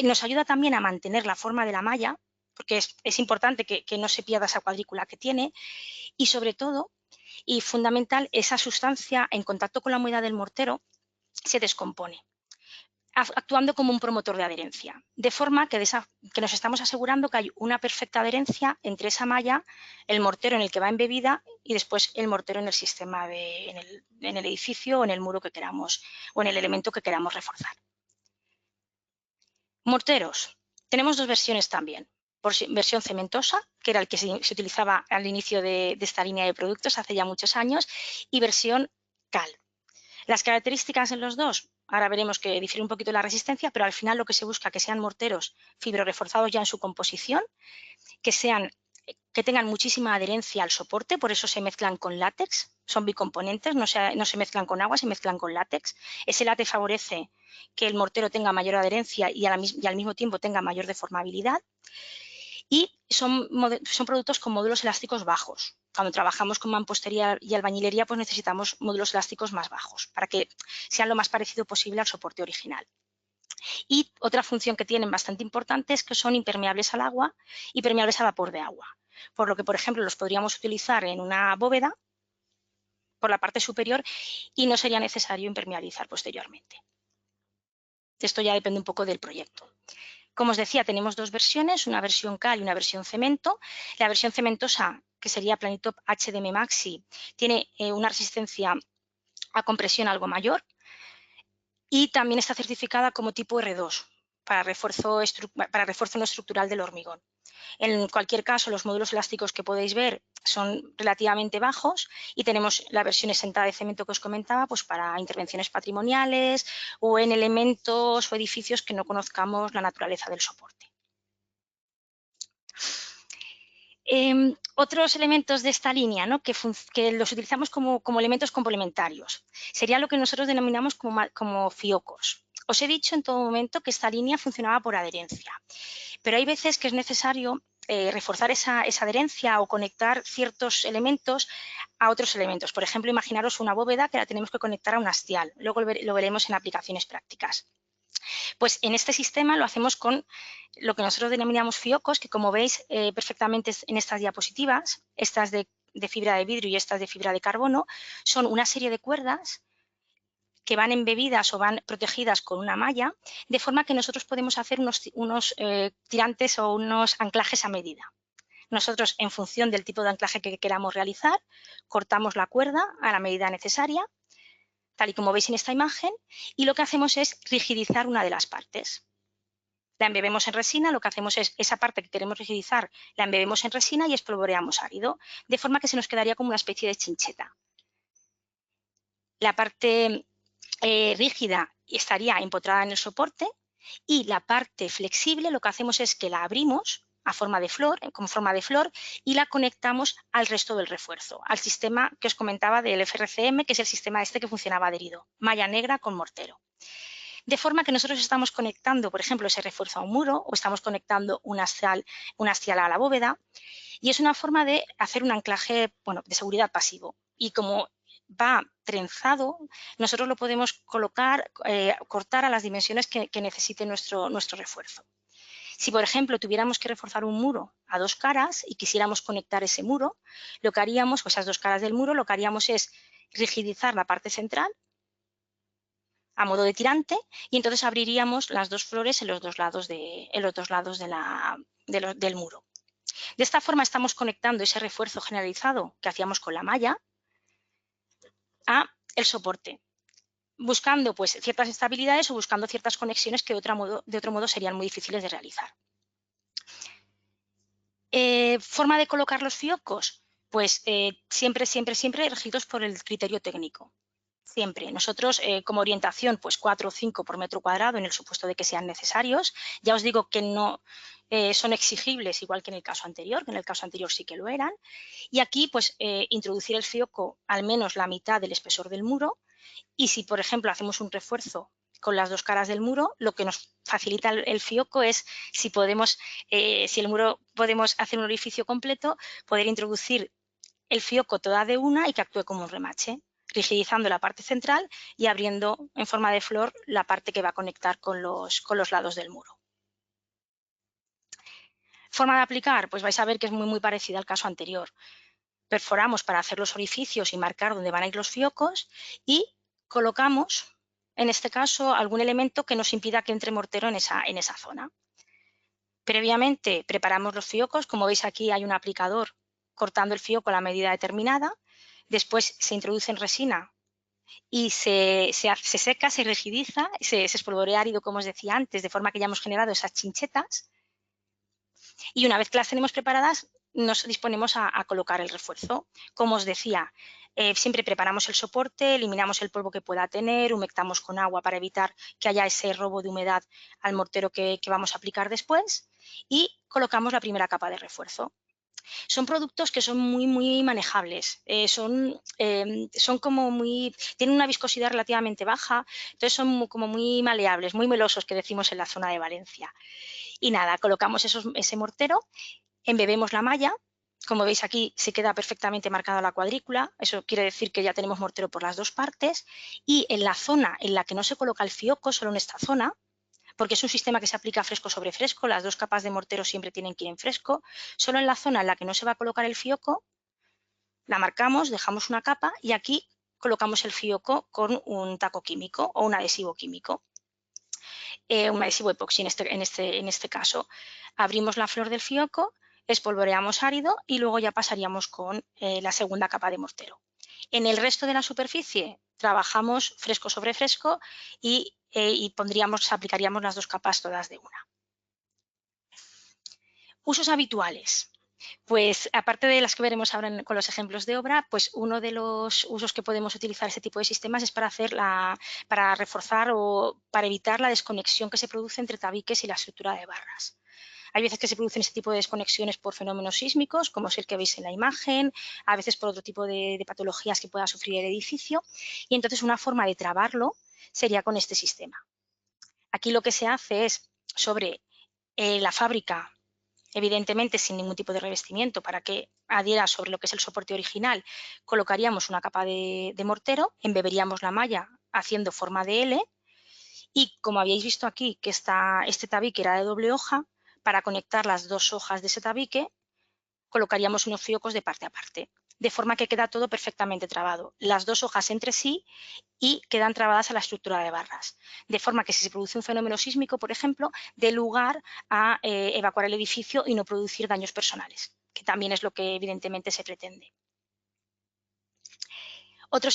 Nos ayuda también a mantener la forma de la malla, porque es importante que no se pierda esa cuadrícula que tiene. Y sobre todo, y fundamental, esa sustancia en contacto con la humedad del mortero se descompone, actuando como un promotor de adherencia, de forma que nos estamos asegurando que hay una perfecta adherencia entre esa malla, el mortero en el que va embebida y después el mortero en el sistema, en el edificio o en el muro que queramos o en el elemento que queramos reforzar. Morteros. Tenemos dos versiones también. Versión cementosa, que era el que se utilizaba al inicio de esta línea de productos hace ya muchos años, y versión cal. Las características en los dos, ahora veremos que difiere un poquito la resistencia, pero al final lo que se busca que sean morteros fibroreforzados ya en su composición, que tengan muchísima adherencia al soporte, por eso se mezclan con látex, son bicomponentes, no se mezclan con agua, se mezclan con látex. Ese látex favorece que el mortero tenga mayor adherencia y al mismo tiempo tenga mayor deformabilidad. Y son productos con módulos elásticos bajos. Cuando trabajamos con mampostería y albañilería, pues necesitamos módulos elásticos más bajos para que sean lo más parecido posible al soporte original. Y otra función que tienen bastante importante es que son impermeables al agua y permeables a vapor de agua. Por lo que, por ejemplo, los podríamos utilizar en una bóveda por la parte superior y no sería necesario impermeabilizar posteriormente. Esto ya depende un poco del proyecto. Como os decía, tenemos dos versiones, una versión cal y una versión cemento. La versión cementosa, que sería Planitop HDM Maxi, tiene una resistencia a compresión algo mayor y también está certificada como tipo R2 para refuerzo no estructural del hormigón. En cualquier caso, los módulos elásticos que podéis ver son relativamente bajos y tenemos la versión exentada de cemento que os comentaba pues para intervenciones patrimoniales o en elementos o edificios que no conozcamos la naturaleza del soporte. Otros elementos de esta línea, ¿no? que los utilizamos como elementos complementarios, sería lo que nosotros denominamos como fiocos. Os he dicho en todo momento que esta línea funcionaba por adherencia, pero hay veces que es necesario reforzar esa adherencia o conectar ciertos elementos a otros elementos. Por ejemplo, imaginaros una bóveda que la tenemos que conectar a un hastial. Luego lo veremos en aplicaciones prácticas. Pues en este sistema lo hacemos con lo que nosotros denominamos fiocos, que como veis perfectamente en estas diapositivas, estas de fibra de vidrio y estas de fibra de carbono, son una serie de cuerdas que van embebidas o van protegidas con una malla, de forma que nosotros podemos hacer unos tirantes o unos anclajes a medida. Nosotros, en función del tipo de anclaje que queramos realizar, cortamos la cuerda a la medida necesaria, tal y como veis en esta imagen, y lo que hacemos es rigidizar una de las partes. La embebemos en resina, lo que hacemos es esa parte que queremos rigidizar, la embebemos en resina y espolvoreamos árido, de forma que se nos quedaría como una especie de chincheta. La parte rígida estaría empotrada en el soporte y la parte flexible lo que hacemos es que la abrimos como forma de flor y la conectamos al resto del refuerzo, al sistema que os comentaba del FRCM, que es el sistema este que funcionaba adherido, malla negra con mortero. De forma que nosotros estamos conectando, por ejemplo, ese refuerzo a un muro o estamos conectando un hastial a la bóveda y es una forma de hacer un anclaje de seguridad pasivo. Y como va trenzado, nosotros lo podemos cortar a las dimensiones que necesite nuestro refuerzo. Si, por ejemplo, tuviéramos que reforzar un muro a dos caras y quisiéramos conectar ese muro, lo que haríamos, o esas dos caras del muro, lo que haríamos es rigidizar la parte central a modo de tirante y entonces abriríamos las dos flores en los dos lados del muro. De esta forma estamos conectando ese refuerzo generalizado que hacíamos con la malla a el soporte. buscando pues, ciertas estabilidades o buscando ciertas conexiones que de otro modo serían muy difíciles de realizar. ¿Forma de colocar los fiocos? Pues siempre, siempre, siempre regidos por el criterio técnico. Siempre. Nosotros, como orientación, pues 4 o 5 por metro cuadrado en el supuesto de que sean necesarios. Ya os digo que no son exigibles igual que en el caso anterior, que en el caso anterior sí que lo eran. Y aquí, pues, introducir el fioco al menos la mitad del espesor del muro. Y si, por ejemplo, hacemos un refuerzo con las dos caras del muro, lo que nos facilita el fioco es si podemos, si el muro podemos hacer un orificio completo, poder introducir el fioco toda de una y que actúe como un remache, rigidizando la parte central y abriendo en forma de flor la parte que va a conectar con los lados del muro. Forma de aplicar, pues vais a ver que es muy parecida al caso anterior. Perforamos para hacer los orificios y marcar dónde van a ir los fiocos y colocamos, en este caso, algún elemento que nos impida que entre mortero en esa zona. Previamente preparamos los fiocos, como veis aquí hay un aplicador cortando el fioco a la medida determinada, después se introduce en resina y se seca, se rigidiza, se espolvorea árido, como os decía antes, de forma que ya hemos generado esas chinchetas y una vez que las tenemos preparadas nos disponemos a colocar el refuerzo. Como os decía, siempre preparamos el soporte, eliminamos el polvo que pueda tener, humectamos con agua para evitar que haya ese robo de humedad al mortero que vamos a aplicar después y colocamos la primera capa de refuerzo. Son productos que son muy manejables, son como tienen una viscosidad relativamente baja, entonces son como muy maleables, muy melosos que decimos en la zona de Valencia. Y nada, colocamos ese mortero, embebemos la malla, como veis aquí se queda perfectamente marcada la cuadrícula, eso quiere decir que ya tenemos mortero por las dos partes y en la zona en la que no se coloca el fioco, solo en esta zona, porque es un sistema que se aplica fresco sobre fresco, las dos capas de mortero siempre tienen que ir en fresco, solo en la zona en la que no se va a colocar el fioco, la marcamos, dejamos una capa y aquí colocamos el fioco con un taco químico o un adhesivo químico, un adhesivo epoxi en este caso. Abrimos la flor del fioco, espolvoreamos árido y luego ya pasaríamos con la segunda capa de mortero. En el resto de la superficie trabajamos fresco sobre fresco y aplicaríamos las dos capas todas de una. Usos habituales. Pues aparte de las que veremos ahora con los ejemplos de obra, pues uno de los usos que podemos utilizar este tipo de sistemas es para reforzar o para evitar la desconexión que se produce entre tabiques y la estructura de barras. Hay veces que se producen este tipo de desconexiones por fenómenos sísmicos, como es el que veis en la imagen, a veces por otro tipo de patologías que pueda sufrir el edificio, y entonces una forma de trabarlo sería con este sistema. Aquí lo que se hace es sobre la fábrica, evidentemente sin ningún tipo de revestimiento para que adhiera sobre lo que es el soporte original, colocaríamos una capa de mortero, embeberíamos la malla haciendo forma de L y como habéis visto aquí que este tabique era de doble hoja, para conectar las dos hojas de ese tabique colocaríamos unos fiocos de parte a parte, de forma que queda todo perfectamente trabado, las dos hojas entre sí y quedan trabadas a la estructura de barras, de forma que si se produce un fenómeno sísmico, por ejemplo, dé lugar a evacuar el edificio y no producir daños personales, que también es lo que evidentemente se pretende. Otro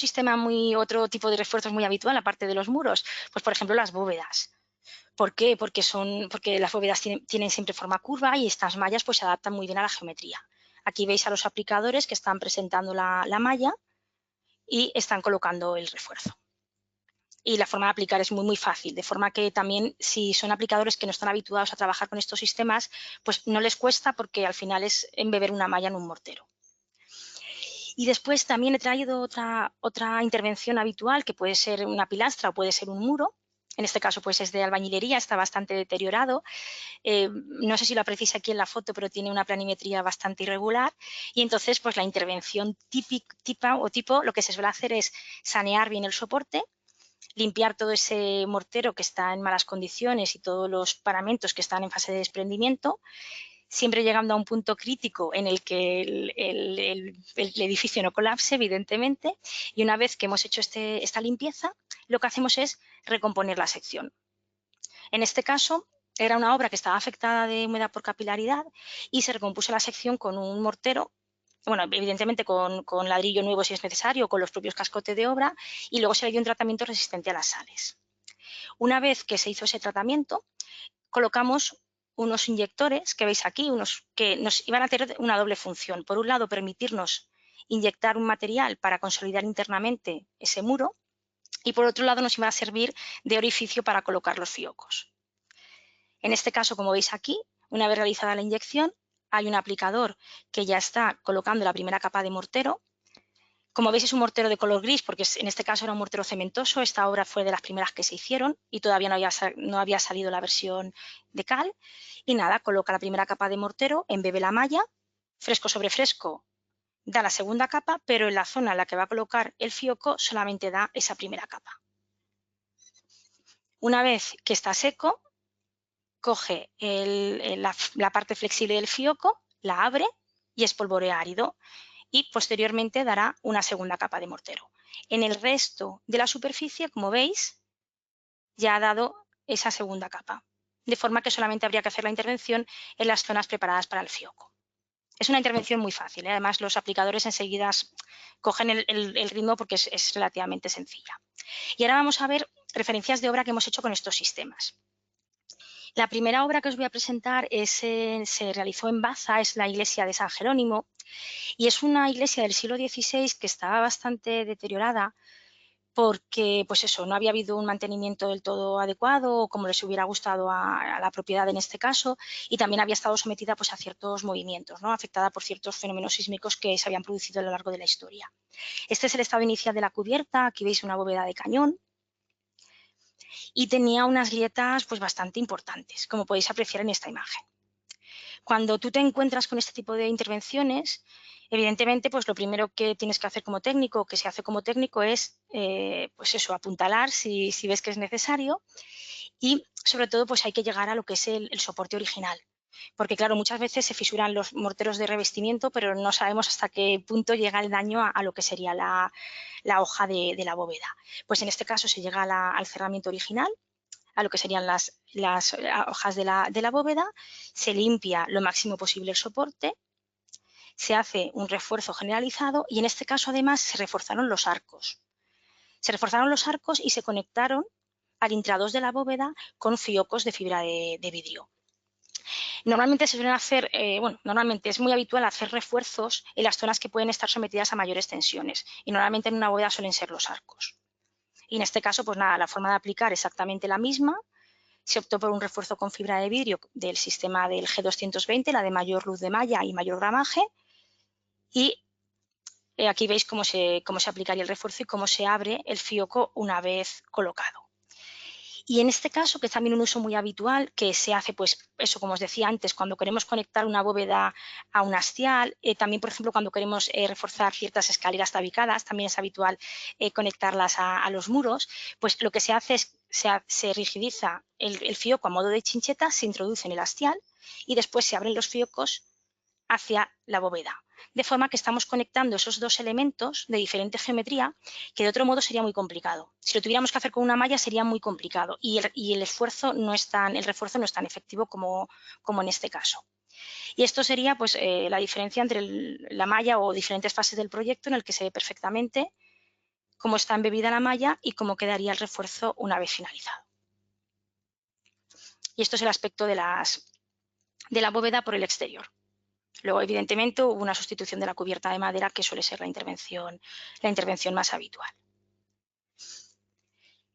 tipo de refuerzos muy habitual, aparte de los muros, pues por ejemplo las bóvedas. ¿Por qué? Porque las bóvedas tienen siempre forma curva y estas mallas pues se adaptan muy bien a la geometría. Aquí veis a los aplicadores que están presentando la malla y están colocando el refuerzo. Y la forma de aplicar es muy fácil, de forma que también si son aplicadores que no están habituados a trabajar con estos sistemas, pues no les cuesta porque al final es embeber una malla en un mortero. Y después también he traído otra intervención habitual que puede ser una pilastra o puede ser un muro. En este caso pues es de albañilería, está bastante deteriorado. No sé si lo apreciáis aquí en la foto, pero tiene una planimetría bastante irregular y entonces pues la intervención tipo lo que se suele hacer es sanear bien el soporte, limpiar todo ese mortero que está en malas condiciones y todos los paramentos que están en fase de desprendimiento, siempre llegando a un punto crítico en el que el edificio no colapse, evidentemente, y una vez que hemos hecho esta limpieza, lo que hacemos es recomponer la sección. En este caso, era una obra que estaba afectada de humedad por capilaridad y se recompuso la sección con un mortero bueno, evidentemente con ladrillo nuevo si es necesario, con los propios cascotes de obra, y luego se le dio un tratamiento resistente a las sales. Una vez que se hizo ese tratamiento, colocamos unos inyectores que veis aquí, unos que nos iban a tener una doble función. Por un lado, permitirnos inyectar un material para consolidar internamente ese muro, y por otro lado nos iban a servir de orificio para colocar los fiocos. En este caso, como veis aquí, una vez realizada la inyección, hay un aplicador que ya está colocando la primera capa de mortero. Como veis, es un mortero de color gris porque en este caso era un mortero cementoso. Esta obra fue de las primeras que se hicieron y todavía no había salido la versión de cal. Y nada, coloca la primera capa de mortero, embebe la malla, fresco sobre fresco da la segunda capa, pero en la zona en la que va a colocar el fioco solamente da esa primera capa. Una vez que está seco, coge la parte flexible del fioco, la abre y espolvorea árido, y posteriormente dará una segunda capa de mortero. En el resto de la superficie, como veis, ya ha dado esa segunda capa, de forma que solamente habría que hacer la intervención en las zonas preparadas para el fioco. Es una intervención muy fácil, ¿eh? Además los aplicadores enseguida cogen el ritmo porque es relativamente sencilla. Y ahora vamos a ver referencias de obra que hemos hecho con estos sistemas. La primera obra que os voy a presentar se realizó en Baza, es la iglesia de San Jerónimo, y es una iglesia del siglo XVI que estaba bastante deteriorada porque, pues eso, no había habido un mantenimiento del todo adecuado, como les hubiera gustado a la propiedad en este caso, y también había estado sometida pues, a ciertos movimientos, ¿no? Afectada por ciertos fenómenos sísmicos que se habían producido a lo largo de la historia. Este es el estado inicial de la cubierta, aquí veis una bóveda de cañón, y tenía unas grietas pues, bastante importantes, como podéis apreciar en esta imagen. Cuando tú te encuentras con este tipo de intervenciones, evidentemente, pues lo primero que tienes que hacer como técnico, que se hace como técnico, es pues eso, apuntalar si ves que es necesario, y sobre todo pues hay que llegar a lo que es el soporte original. Porque claro, muchas veces se fisuran los morteros de revestimiento, pero no sabemos hasta qué punto llega el daño a lo que sería la hoja de la bóveda. Pues en este caso se llega al cerramiento original, a lo que serían las hojas de la bóveda, se limpia lo máximo posible el soporte, se hace un refuerzo generalizado y en este caso además se reforzaron los arcos. Se reforzaron los arcos y se conectaron al intrados de la bóveda con fiocos de fibra de vidrio. Normalmente se suelen hacer, normalmente es muy habitual hacer refuerzos en las zonas que pueden estar sometidas a mayores tensiones y normalmente en una bóveda suelen ser los arcos. Y en este caso, pues nada, la forma de aplicar exactamente la misma. Se optó por un refuerzo con fibra de vidrio del sistema del G220, la de mayor luz de malla y mayor gramaje. Y aquí veis cómo se aplicaría el refuerzo y cómo se abre el fioco una vez colocado. Y en este caso, que es también un uso muy habitual, que se hace, pues eso, como os decía antes, cuando queremos conectar una bóveda a un hastial, también, por ejemplo, cuando queremos reforzar ciertas escaleras tabicadas, también es habitual conectarlas a los muros, pues lo que se hace es se rigidiza el fioco a modo de chincheta, se introduce en el hastial y después se abren los fiocos hacia la bóveda. De forma que estamos conectando esos dos elementos de diferente geometría que de otro modo sería muy complicado. Si lo tuviéramos que hacer con una malla sería muy complicado y el refuerzo no es tan efectivo como en este caso. Y esto sería pues, la diferencia entre la malla o diferentes fases del proyecto en el que se ve perfectamente cómo está embebida la malla y cómo quedaría el refuerzo una vez finalizado. Y esto es el aspecto de la bóveda por el exterior. Luego, evidentemente, hubo una sustitución de la cubierta de madera, que suele ser la intervención más habitual.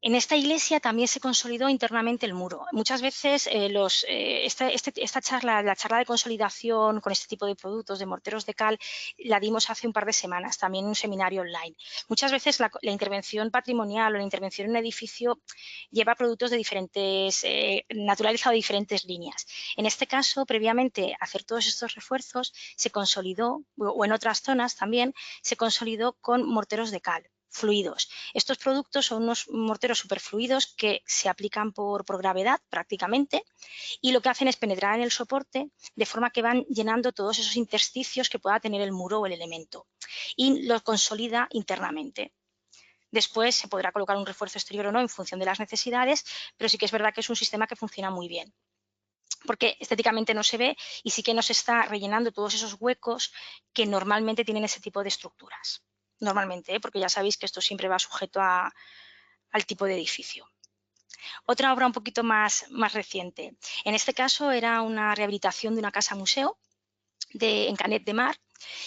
En esta iglesia también se consolidó internamente el muro. Muchas veces esta charla, la charla de consolidación con este tipo de productos, de morteros de cal, la dimos hace un par de semanas, también en un seminario online. Muchas veces la intervención patrimonial o la intervención en un edificio lleva productos de diferentes, naturalizado de diferentes líneas. En este caso, previamente hacer todos estos refuerzos, se consolidó, o en otras zonas también, se consolidó con morteros de cal fluidos. Estos productos son unos morteros superfluidos que se aplican por gravedad prácticamente y lo que hacen es penetrar en el soporte de forma que van llenando todos esos intersticios que pueda tener el muro o el elemento y lo consolida internamente. Después se podrá colocar un refuerzo exterior o no en función de las necesidades, pero sí que es verdad que es un sistema que funciona muy bien. porque estéticamente no se ve y sí que nos está rellenando todos esos huecos que normalmente tienen ese tipo de estructuras. Normalmente, porque ya sabéis que esto siempre va sujeto al tipo de edificio. Otra obra un poquito más reciente. En este caso era una rehabilitación de una casa-museo en Canet de Mar,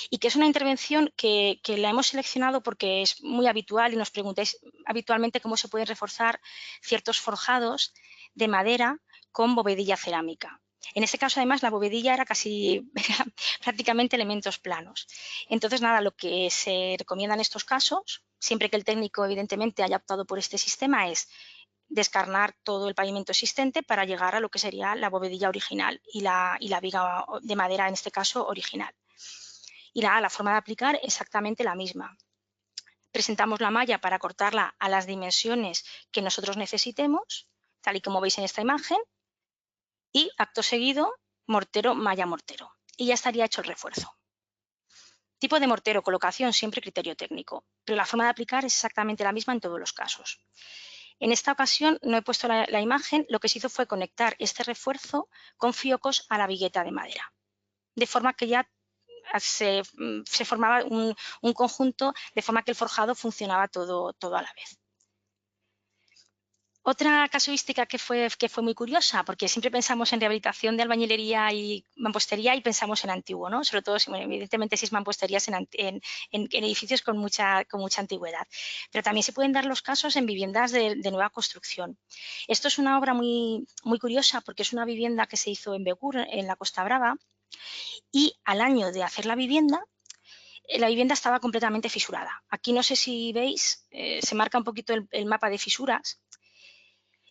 y que es una intervención que la hemos seleccionado porque es muy habitual y nos preguntáis habitualmente cómo se pueden reforzar ciertos forjados de madera con bovedilla cerámica. En este caso, además, la bovedilla era prácticamente elementos planos. Entonces, nada, lo que se recomienda en estos casos, siempre que el técnico, evidentemente, haya optado por este sistema, es descarnar todo el pavimento existente para llegar a lo que sería la bovedilla original y la viga de madera, en este caso, original. Y la forma de aplicar exactamente la misma. Presentamos la malla para cortarla a las dimensiones que nosotros necesitemos, tal y como veis en esta imagen, y acto seguido, mortero, malla, mortero. Y ya estaría hecho el refuerzo. Tipo de mortero, colocación, siempre criterio técnico, pero la forma de aplicar es exactamente la misma en todos los casos. En esta ocasión no he puesto la imagen, lo que se hizo fue conectar este refuerzo con fiocos a la vigueta de madera, de forma que ya se formaba un conjunto, de forma que el forjado funcionaba todo a la vez. Otra casuística que fue muy curiosa, porque siempre pensamos en rehabilitación de albañilería y mampostería y pensamos en antiguo, ¿no? Sobre todo, evidentemente, si es mamposterías en edificios con mucha antigüedad. Pero también se pueden dar los casos en viviendas de nueva construcción. Esto es una obra muy curiosa porque es una vivienda que se hizo en Begur, en la Costa Brava, y al año de hacer la vivienda estaba completamente fisurada. Aquí no sé si veis, se marca un poquito el mapa de fisuras.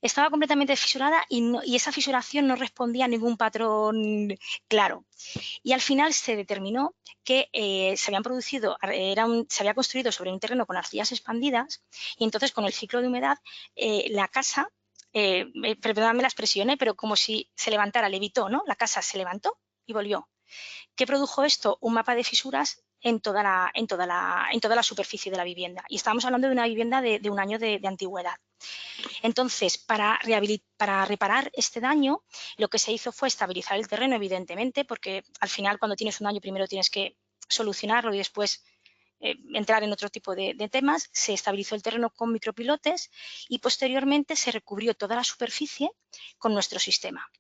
Estaba completamente fisurada y esa fisuración no respondía a ningún patrón claro. Y al final se determinó que se había construido sobre un terreno con arcillas expandidas y entonces con el ciclo de humedad la casa, perdóname la expresión, pero como si se levantara, levitó, ¿no? La casa se levantó y volvió. ¿Qué produjo esto? Un mapa de fisuras en toda la superficie de la vivienda. Y estamos hablando de una vivienda de un año de antigüedad. Entonces, para reparar este daño, lo que se hizo fue estabilizar el terreno, evidentemente, porque al final cuando tienes un daño primero tienes que solucionarlo y después entrar en otro tipo de temas. Se estabilizó el terreno con micropilotes y posteriormente se recubrió toda la superficie con nuestro sistema.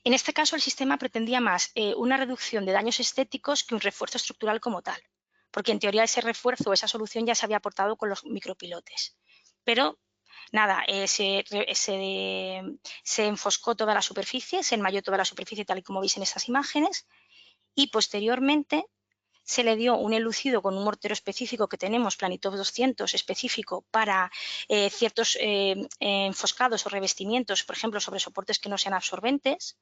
En este caso, el sistema pretendía más una reducción de daños estéticos que un refuerzo estructural como tal, porque en teoría ese refuerzo o esa solución ya se había aportado con los micropilotes. Pero nada, se enfoscó toda la superficie, se enmayó toda la superficie tal y como veis en estas imágenes y posteriormente se le dio un enlucido con un mortero específico que tenemos, Planitov 200, específico para ciertos enfoscados o revestimientos, por ejemplo, sobre soportes que no sean absorbentes,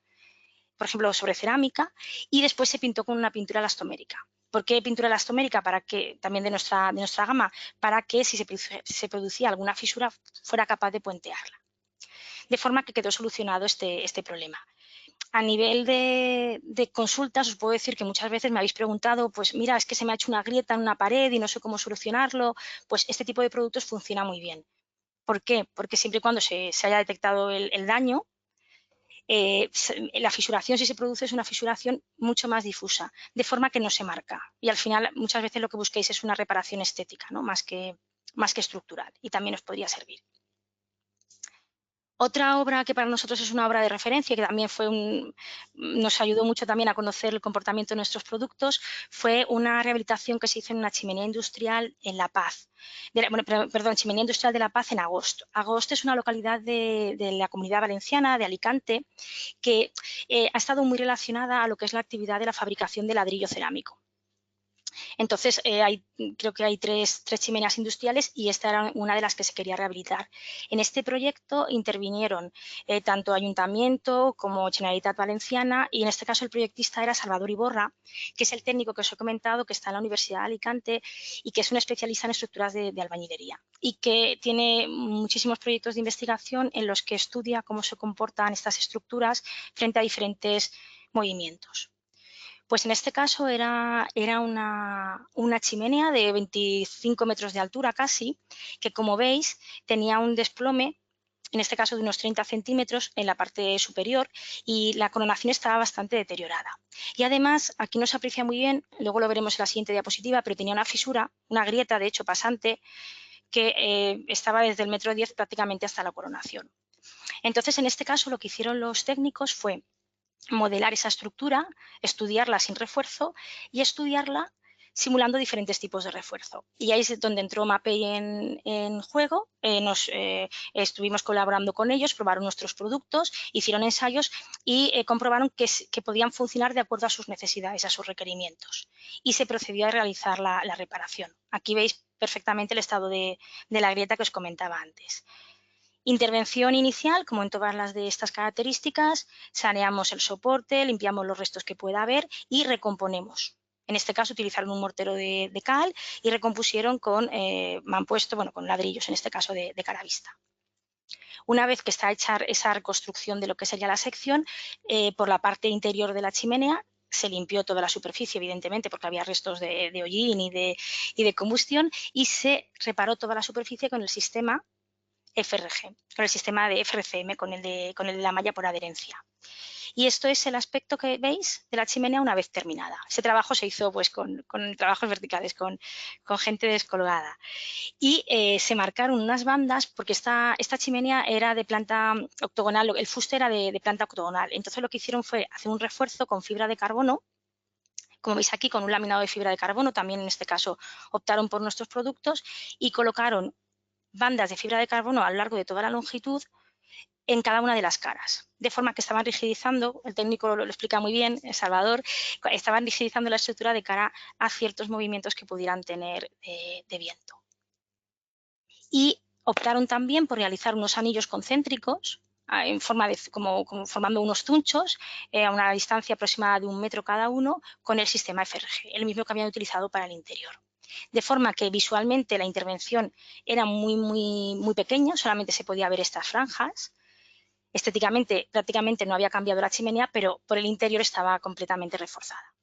por ejemplo, sobre cerámica, y después se pintó con una pintura elastomérica. ¿Por qué pintura elastomérica? Para que, también de nuestra gama, para que si se producía alguna fisura fuera capaz de puentearla. De forma que quedó solucionado este problema. A nivel de consultas os puedo decir que muchas veces me habéis preguntado, pues mira, es que se me ha hecho una grieta en una pared y no sé cómo solucionarlo. Pues este tipo de productos funciona muy bien. ¿Por qué? Porque siempre y cuando se haya detectado el daño, la fisuración, si se produce, es una fisuración mucho más difusa, de forma que no se marca. Y al final, muchas veces lo que busquéis es una reparación estética, ¿no? más que estructural, y también os podría servir. Otra obra que para nosotros es una obra de referencia, que también nos ayudó mucho también a conocer el comportamiento de nuestros productos, fue una rehabilitación que se hizo en una chimenea industrial en La Paz. Chimenea industrial de La Paz en Agost. Agost es una localidad de la Comunidad Valenciana, de Alicante, que ha estado muy relacionada a lo que es la actividad de la fabricación de ladrillo cerámico. Entonces, creo que hay tres chimeneas industriales y esta era una de las que se quería rehabilitar. En este proyecto intervinieron tanto Ayuntamiento como Generalitat Valenciana y en este caso el proyectista era Salvador Iborra, que es el técnico que os he comentado que está en la Universidad de Alicante y que es un especialista en estructuras de albañilería y que tiene muchísimos proyectos de investigación en los que estudia cómo se comportan estas estructuras frente a diferentes movimientos. Pues en este caso era una chimenea de 25 metros de altura casi, que como veis tenía un desplome en este caso de unos 30 centímetros en la parte superior, y la coronación estaba bastante deteriorada. Y además, aquí no se aprecia muy bien, luego lo veremos en la siguiente diapositiva, pero tenía una fisura, una grieta de hecho pasante, que estaba desde el 1,10 m prácticamente hasta la coronación. Entonces, en este caso, lo que hicieron los técnicos fue modelar esa estructura, estudiarla sin refuerzo y estudiarla simulando diferentes tipos de refuerzo. Y ahí es donde entró Mapei en juego. Estuvimos colaborando con ellos, probaron nuestros productos, hicieron ensayos y comprobaron que podían funcionar de acuerdo a sus necesidades, a sus requerimientos. Y se procedió a realizar la reparación. Aquí veis perfectamente el estado de la grieta que os comentaba antes. Intervención inicial, como en todas las de estas características, saneamos el soporte, limpiamos los restos que pueda haber y recomponemos. En este caso utilizaron un mortero de cal y recompusieron con mampuesto, con ladrillos, en este caso de cara vista. Una vez que está hecha esa reconstrucción de lo que sería la sección, por la parte interior de la chimenea se limpió toda la superficie, evidentemente, porque había restos de hollín y de combustión, y se reparó toda la superficie con el sistema FRG, con el sistema de FRCM, con el de la malla por adherencia. Y esto es el aspecto que veis de la chimenea una vez terminada. Ese trabajo se hizo pues, con trabajos verticales, con gente descolgada. Y se marcaron unas bandas porque esta chimenea era de planta octogonal, el fuste era de planta octogonal. Entonces lo que hicieron fue hacer un refuerzo con fibra de carbono, como veis aquí, con un laminado de fibra de carbono. También en este caso optaron por nuestros productos y colocaron bandas de fibra de carbono a lo largo de toda la longitud en cada una de las caras, de forma que estaban rigidizando, el técnico lo explica muy bien, Salvador, estaban rigidizando la estructura de cara a ciertos movimientos que pudieran tener de viento. Y optaron también por realizar unos anillos concéntricos en forma de, como formando unos zunchos a una distancia aproximada de 1 metro cada uno con el sistema FRG, el mismo que habían utilizado para el interior. De forma que visualmente la intervención era muy pequeña, solamente se podía ver estas franjas. Estéticamente prácticamente no había cambiado la chimenea, pero por el interior estaba completamente reforzada.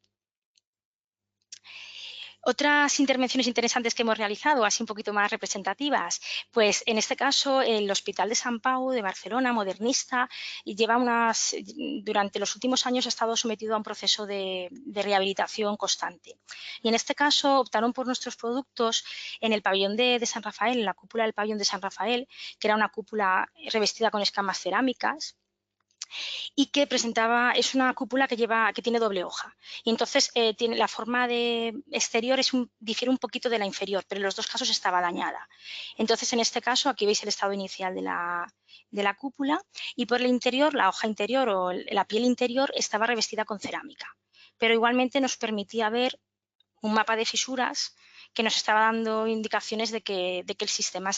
Otras intervenciones interesantes que hemos realizado, así un poquito más representativas, pues en este caso el Hospital de Sant Pau de Barcelona, modernista, durante los últimos años ha estado sometido a un proceso de rehabilitación constante. Y en este caso optaron por nuestros productos en el pabellón de San Rafael, en la cúpula del pabellón de San Rafael, que era una cúpula revestida con escamas cerámicas, y que es una cúpula que tiene doble hoja. Y entonces tiene la forma exterior difiere un poquito de la inferior, pero en los dos casos estaba dañada. Entonces, en este caso, aquí veis el estado inicial de la cúpula, y por el interior, la hoja interior o la piel interior estaba revestida con cerámica. Pero igualmente nos permitía ver un mapa de fisuras que nos estaba dando indicaciones de que el sistema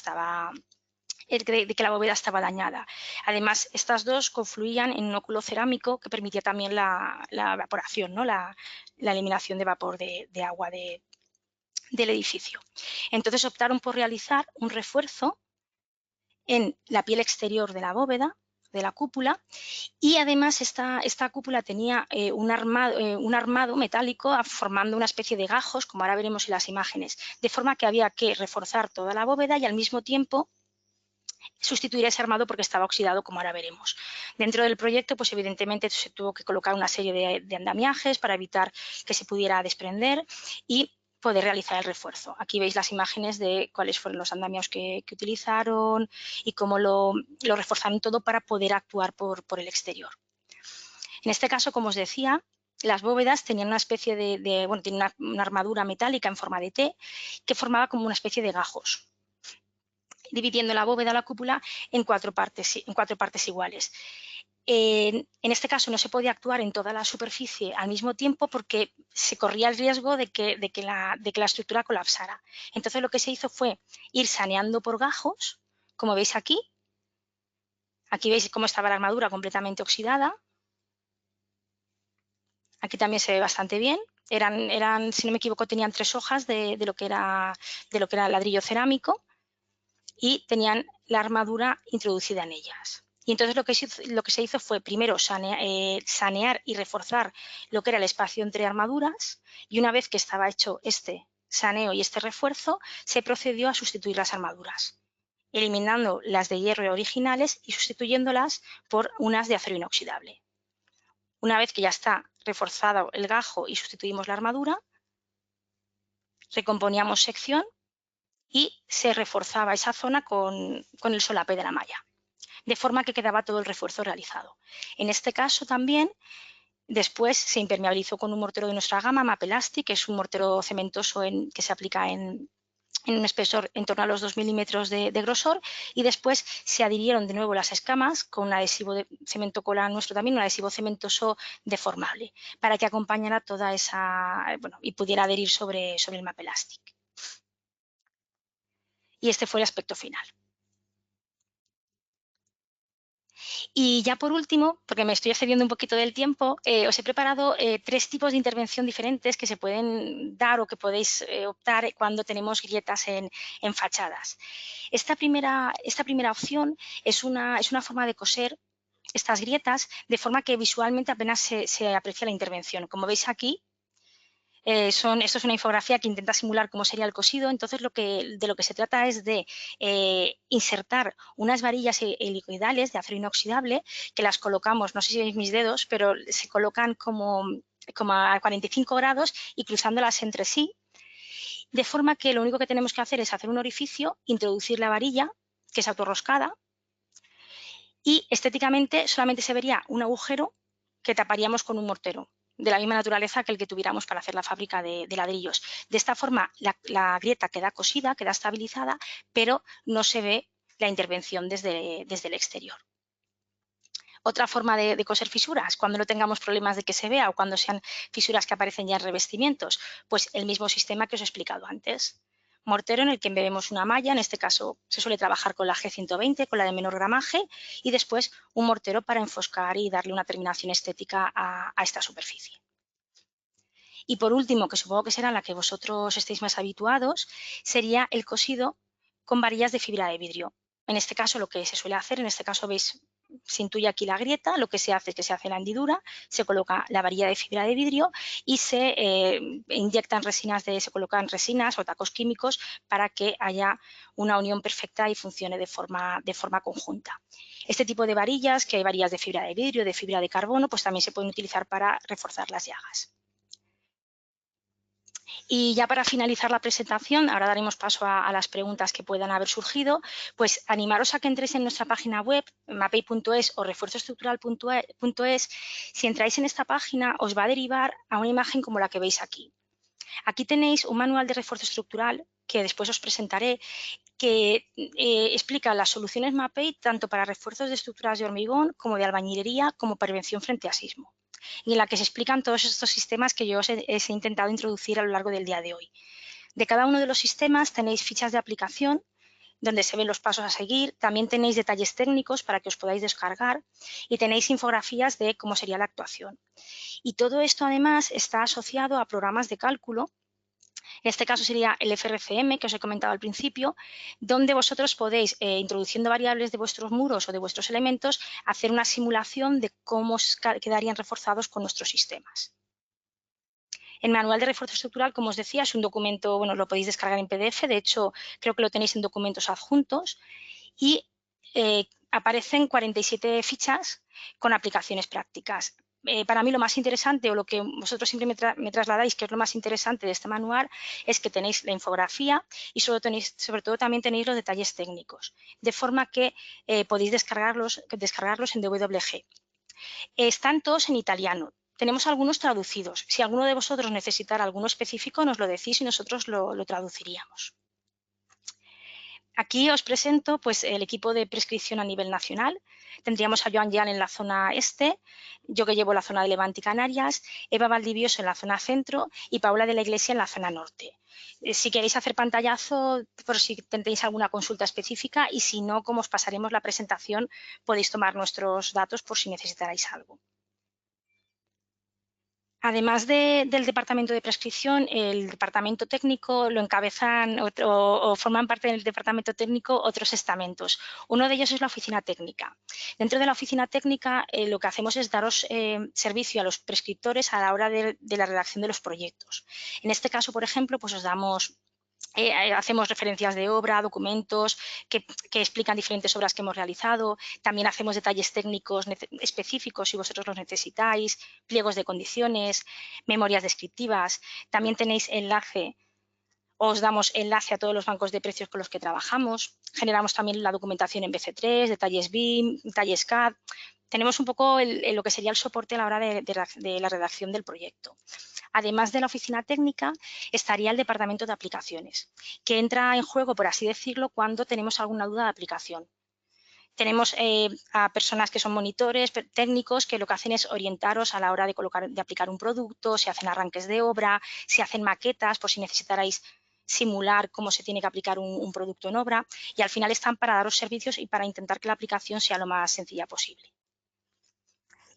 de que la bóveda estaba dañada. Además, estas dos confluían en un óculo cerámico que permitía también la evaporación, ¿no? la eliminación de vapor de agua del edificio. Entonces optaron por realizar un refuerzo en la piel exterior de la bóveda, de la cúpula, y además esta cúpula tenía un armado metálico formando una especie de gajos, como ahora veremos en las imágenes, de forma que había que reforzar toda la bóveda y al mismo tiempo sustituir ese armado porque estaba oxidado, como ahora veremos. Dentro del proyecto, pues evidentemente se tuvo que colocar una serie de andamiajes para evitar que se pudiera desprender y poder realizar el refuerzo. Aquí veis las imágenes de cuáles fueron los andamiajes que utilizaron y cómo lo reforzaron todo para poder actuar por el exterior. En este caso, como os decía, las bóvedas tenían una especie tienen una armadura metálica en forma de T que formaba como una especie de gajos, dividiendo la bóveda o la cúpula en cuatro partes iguales. En este caso no se podía actuar en toda la superficie al mismo tiempo porque se corría el riesgo de que la estructura colapsara. Entonces lo que se hizo fue ir saneando por gajos, como veis aquí. Aquí veis cómo estaba la armadura completamente oxidada. Aquí también se ve bastante bien. Eran, si no me equivoco, tenían 3 hojas de lo que era ladrillo cerámico y tenían la armadura introducida en ellas. Y entonces lo que se hizo fue primero sanear y reforzar lo que era el espacio entre armaduras, y una vez que estaba hecho este saneo y este refuerzo, se procedió a sustituir las armaduras. eliminando las de hierro originales y sustituyéndolas por unas de acero inoxidable. Una vez que ya está reforzado el gajo y sustituimos la armadura, recomponíamos sección y se reforzaba esa zona con el solape de la malla, de forma que quedaba todo el refuerzo realizado. En este caso también, después se impermeabilizó con un mortero de nuestra gama, Mapelastic, que es un mortero cementoso que se aplica en un espesor en torno a los 2 milímetros de grosor, y después se adhirieron de nuevo las escamas con un adhesivo de cemento cola nuestro también, un adhesivo cementoso deformable, para que acompañara toda esa, y pudiera adherir sobre el Mapelastic. Y este fue el aspecto final. Y ya por último, porque me estoy excediendo un poquito del tiempo, os he preparado 3 tipos de intervención diferentes que se pueden dar o que podéis optar cuando tenemos grietas en fachadas. Esta primera opción es una forma de coser estas grietas de forma que visualmente apenas se aprecia la intervención. Como veis aquí, esto es una infografía que intenta simular cómo sería el cosido. Entonces, de lo que se trata es de insertar unas varillas helicoidales de acero inoxidable que las colocamos, no sé si veis mis dedos, pero se colocan como a 45 grados y cruzándolas entre sí, de forma que lo único que tenemos que hacer es hacer un orificio, introducir la varilla, que es autorroscada, y estéticamente solamente se vería un agujero que taparíamos con un mortero, de la misma naturaleza que el que tuviéramos para hacer la fábrica de ladrillos. De esta forma, la grieta queda cosida, queda estabilizada, pero no se ve la intervención desde el exterior. Otra forma de coser fisuras, cuando no tengamos problemas de que se vea o cuando sean fisuras que aparecen ya en revestimientos, pues el mismo sistema que os he explicado antes. Mortero en el que embebemos una malla, en este caso se suele trabajar con la G120, con la de menor gramaje, y después un mortero para enfoscar y darle una terminación estética a esta superficie. Y por último, que supongo que será la que vosotros estéis más habituados, sería el cosido con varillas de fibra de vidrio. En este caso, lo que se suele hacer, en este caso veis, se intuye aquí la grieta, lo que se hace es que se hace la hendidura, se coloca la varilla de fibra de vidrio y se se colocan resinas o tacos químicos para que haya una unión perfecta y funcione de forma conjunta. Este tipo de varillas, que hay varillas de fibra de vidrio, de fibra de carbono, pues también se pueden utilizar para reforzar las llagas. Y ya para finalizar la presentación, ahora daremos paso a las preguntas que puedan haber surgido, pues animaros a que entréis en nuestra página web, mapei.es o refuerzoestructural.es. Si entráis en esta página, os va a derivar a una imagen como la que veis aquí. Aquí tenéis un manual de refuerzo estructural que después os presentaré, que explica las soluciones MAPEI tanto para refuerzos de estructuras de hormigón como de albañilería como prevención frente a sismo, y en la que se explican todos estos sistemas que yo os he intentado introducir a lo largo del día de hoy. De cada uno de los sistemas tenéis fichas de aplicación donde se ven los pasos a seguir, también tenéis detalles técnicos para que os podáis descargar y tenéis infografías de cómo sería la actuación. Y todo esto además está asociado a programas de cálculo. En este caso sería el FRCM, que os he comentado al principio, donde vosotros podéis, introduciendo variables de vuestros muros o de vuestros elementos, hacer una simulación de cómo quedarían reforzados con nuestros sistemas. El manual de refuerzo estructural, como os decía, es un documento, bueno, lo podéis descargar en PDF, de hecho, creo que lo tenéis en documentos adjuntos, y aparecen 47 fichas con aplicaciones prácticas. Para mí lo más interesante, o lo que vosotros siempre me trasladáis, que es lo más interesante de este manual, es que tenéis la infografía y sobre todo también tenéis los detalles técnicos, de forma que podéis descargarlos en DWG. Están todos en italiano. Tenemos algunos traducidos. Si alguno de vosotros necesitara alguno específico, nos lo decís y nosotros lo traduciríamos. Aquí os presento pues, el equipo de prescripción a nivel nacional. Tendríamos a Joan Jan en la zona este, yo que llevo la zona de Levante y Canarias, Eva Valdivioso en la zona centro y Paula de la Iglesia en la zona norte. Si queréis hacer pantallazo, por si tenéis alguna consulta específica, y si no, como os pasaremos la presentación, podéis tomar nuestros datos por si necesitarais algo. Además del departamento de prescripción, el departamento técnico lo encabezan o forman parte del departamento técnico otros estamentos. Uno de ellos es la oficina técnica. Dentro de la oficina técnica lo que hacemos es daros servicio a los prescriptores a la hora de la redacción de los proyectos. En este caso, por ejemplo, pues os damos Hacemos referencias de obra, documentos que explican diferentes obras que hemos realizado. También hacemos detalles técnicos específicos si vosotros los necesitáis, pliegos de condiciones, memorias descriptivas. También tenéis enlace, os damos enlace a todos los bancos de precios con los que trabajamos. Generamos también la documentación en BC3, detalles BIM, detalles CAD. Tenemos un poco lo que sería el soporte a la hora de la redacción del proyecto. Además de la oficina técnica, estaría el departamento de aplicaciones, que entra en juego, por así decirlo, cuando tenemos alguna duda de aplicación. Tenemos a personas que son monitores técnicos que lo que hacen es orientaros a la hora de aplicar un producto, si hacen arranques de obra, si hacen maquetas, por si necesitarais simular cómo se tiene que aplicar un producto en obra, y al final están para daros servicios y para intentar que la aplicación sea lo más sencilla posible.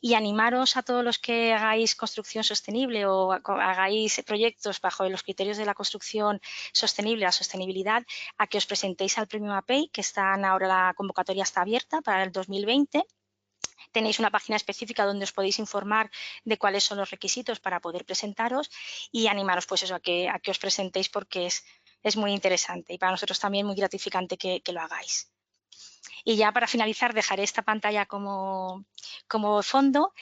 Y animaros a todos los que hagáis construcción sostenible o hagáis proyectos bajo los criterios de la construcción sostenible, la sostenibilidad, a que os presentéis al Premio APEI, que ahora la convocatoria está abierta para el 2020. Tenéis una página específica donde os podéis informar de cuáles son los requisitos para poder presentaros y animaros pues eso, a que os presentéis porque es muy interesante y para nosotros también muy gratificante que lo hagáis. Y ya para finalizar dejaré esta pantalla como fondo.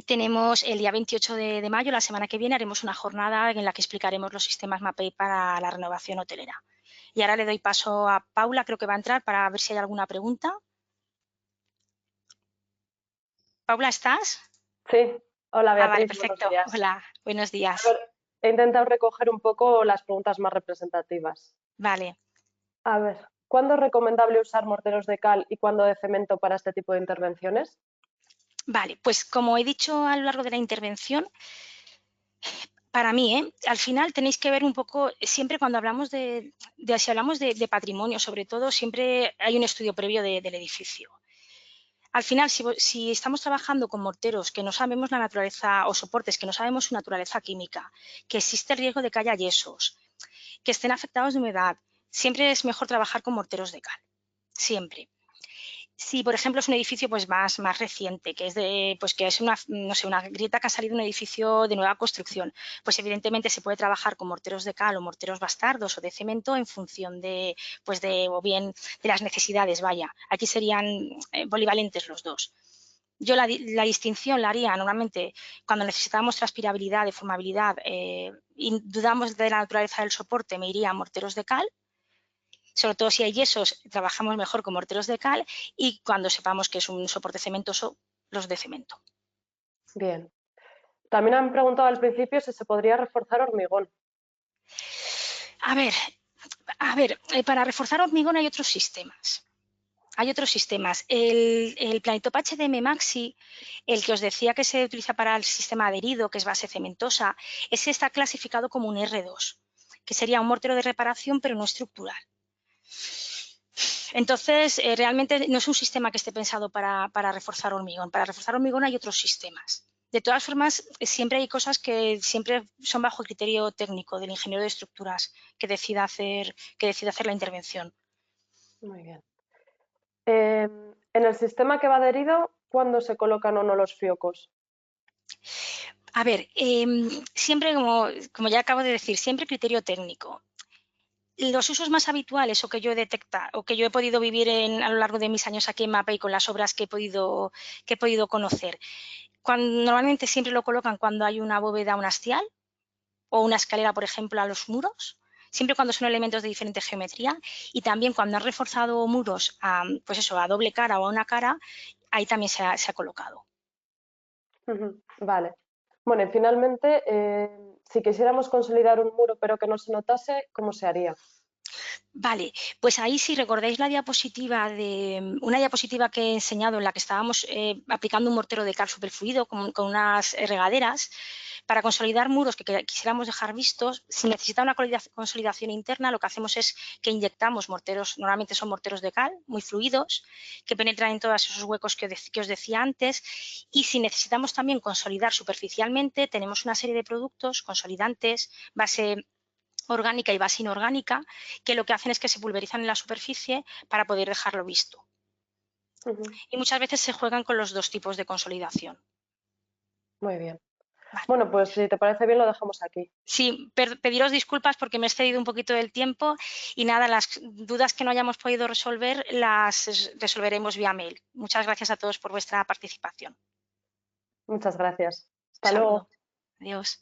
Tenemos el día 28 de mayo, la semana que viene, haremos una jornada en la que explicaremos los sistemas MAPEI para la renovación hotelera. Y ahora le doy paso a Paula, creo que va a entrar para ver si hay alguna pregunta. Paula, ¿estás? Sí, hola Vale, Beatriz, buenos perfecto. días. Hola, buenos días. A ver, he intentado recoger un poco las preguntas más representativas. Vale. A ver, ¿cuándo es recomendable usar morteros de cal y cuándo de cemento para este tipo de intervenciones? Vale, pues como he dicho a lo largo de la intervención, para mí, al final tenéis que ver un poco, siempre cuando hablamos si hablamos de patrimonio, sobre todo, siempre hay un estudio previo del edificio. Al final, si estamos trabajando con morteros que no sabemos la naturaleza o soportes que no sabemos su naturaleza química, que existe el riesgo de que haya yesos, que estén afectados de humedad, siempre es mejor trabajar con morteros de cal, siempre. Si, por ejemplo, es un edificio pues, más reciente, que es una, no sé, una grieta que ha salido de un edificio de nueva construcción, pues evidentemente se puede trabajar con morteros de cal o morteros bastardos o de cemento en función o bien de las necesidades, vaya. Aquí serían polivalentes los dos. Yo la distinción la haría normalmente cuando necesitamos transpirabilidad, deformabilidad y dudamos de la naturaleza del soporte, me iría a morteros de cal. Sobre todo si hay yesos, trabajamos mejor con morteros de cal y cuando sepamos que es un soporte cementoso, los de cemento. Bien. También han preguntado al principio si se podría reforzar hormigón. A ver, para reforzar hormigón hay otros sistemas. El Planetop HDM Maxi, el que os decía que se utiliza para el sistema adherido, que es base cementosa, ese está clasificado como un R2, que sería un mortero de reparación pero no estructural. Entonces, realmente no es un sistema que esté pensado para reforzar hormigón. Para reforzar hormigón hay otros sistemas. De todas formas, siempre hay cosas que siempre son bajo el criterio técnico del ingeniero de estructuras que decida hacer la intervención. Muy bien. En el sistema que va adherido, ¿cuándo se colocan o no los fiocos? A ver, siempre, como ya acabo de decir, siempre criterio técnico. Los usos más habituales o que yo he detectado o que yo he podido vivir a lo largo de mis años aquí en MAPEI con las obras que he podido conocer. Normalmente siempre lo colocan cuando hay una bóveda, un hastial o una escalera, por ejemplo, a los muros, siempre cuando son elementos de diferente geometría y también cuando han reforzado muros pues eso, a doble cara o a una cara, ahí también se ha colocado. Vale. Bueno, y finalmente, si quisiéramos consolidar un muro pero que no se notase, ¿cómo se haría? Vale, pues ahí si recordáis la diapositiva una diapositiva que he enseñado en la que estábamos aplicando un mortero de cal superfluido con unas regaderas, para consolidar muros que quisiéramos dejar vistos, si necesita una consolidación interna, lo que hacemos es que inyectamos morteros, normalmente son morteros de cal, muy fluidos, que penetran en todos esos huecos que os decía antes, y si necesitamos también consolidar superficialmente, tenemos una serie de productos consolidantes, base orgánica y base inorgánica, que lo que hacen es que se pulverizan en la superficie para poder dejarlo visto. Y muchas veces se juegan con los dos tipos de consolidación. Muy bien. Bueno, pues si te parece bien lo dejamos aquí. Sí, pediros disculpas porque me he excedido un poquito del tiempo y nada, las dudas que no hayamos podido resolver las resolveremos vía mail. Muchas gracias a todos por vuestra participación. Muchas gracias. Un Hasta luego. saludo. Adiós.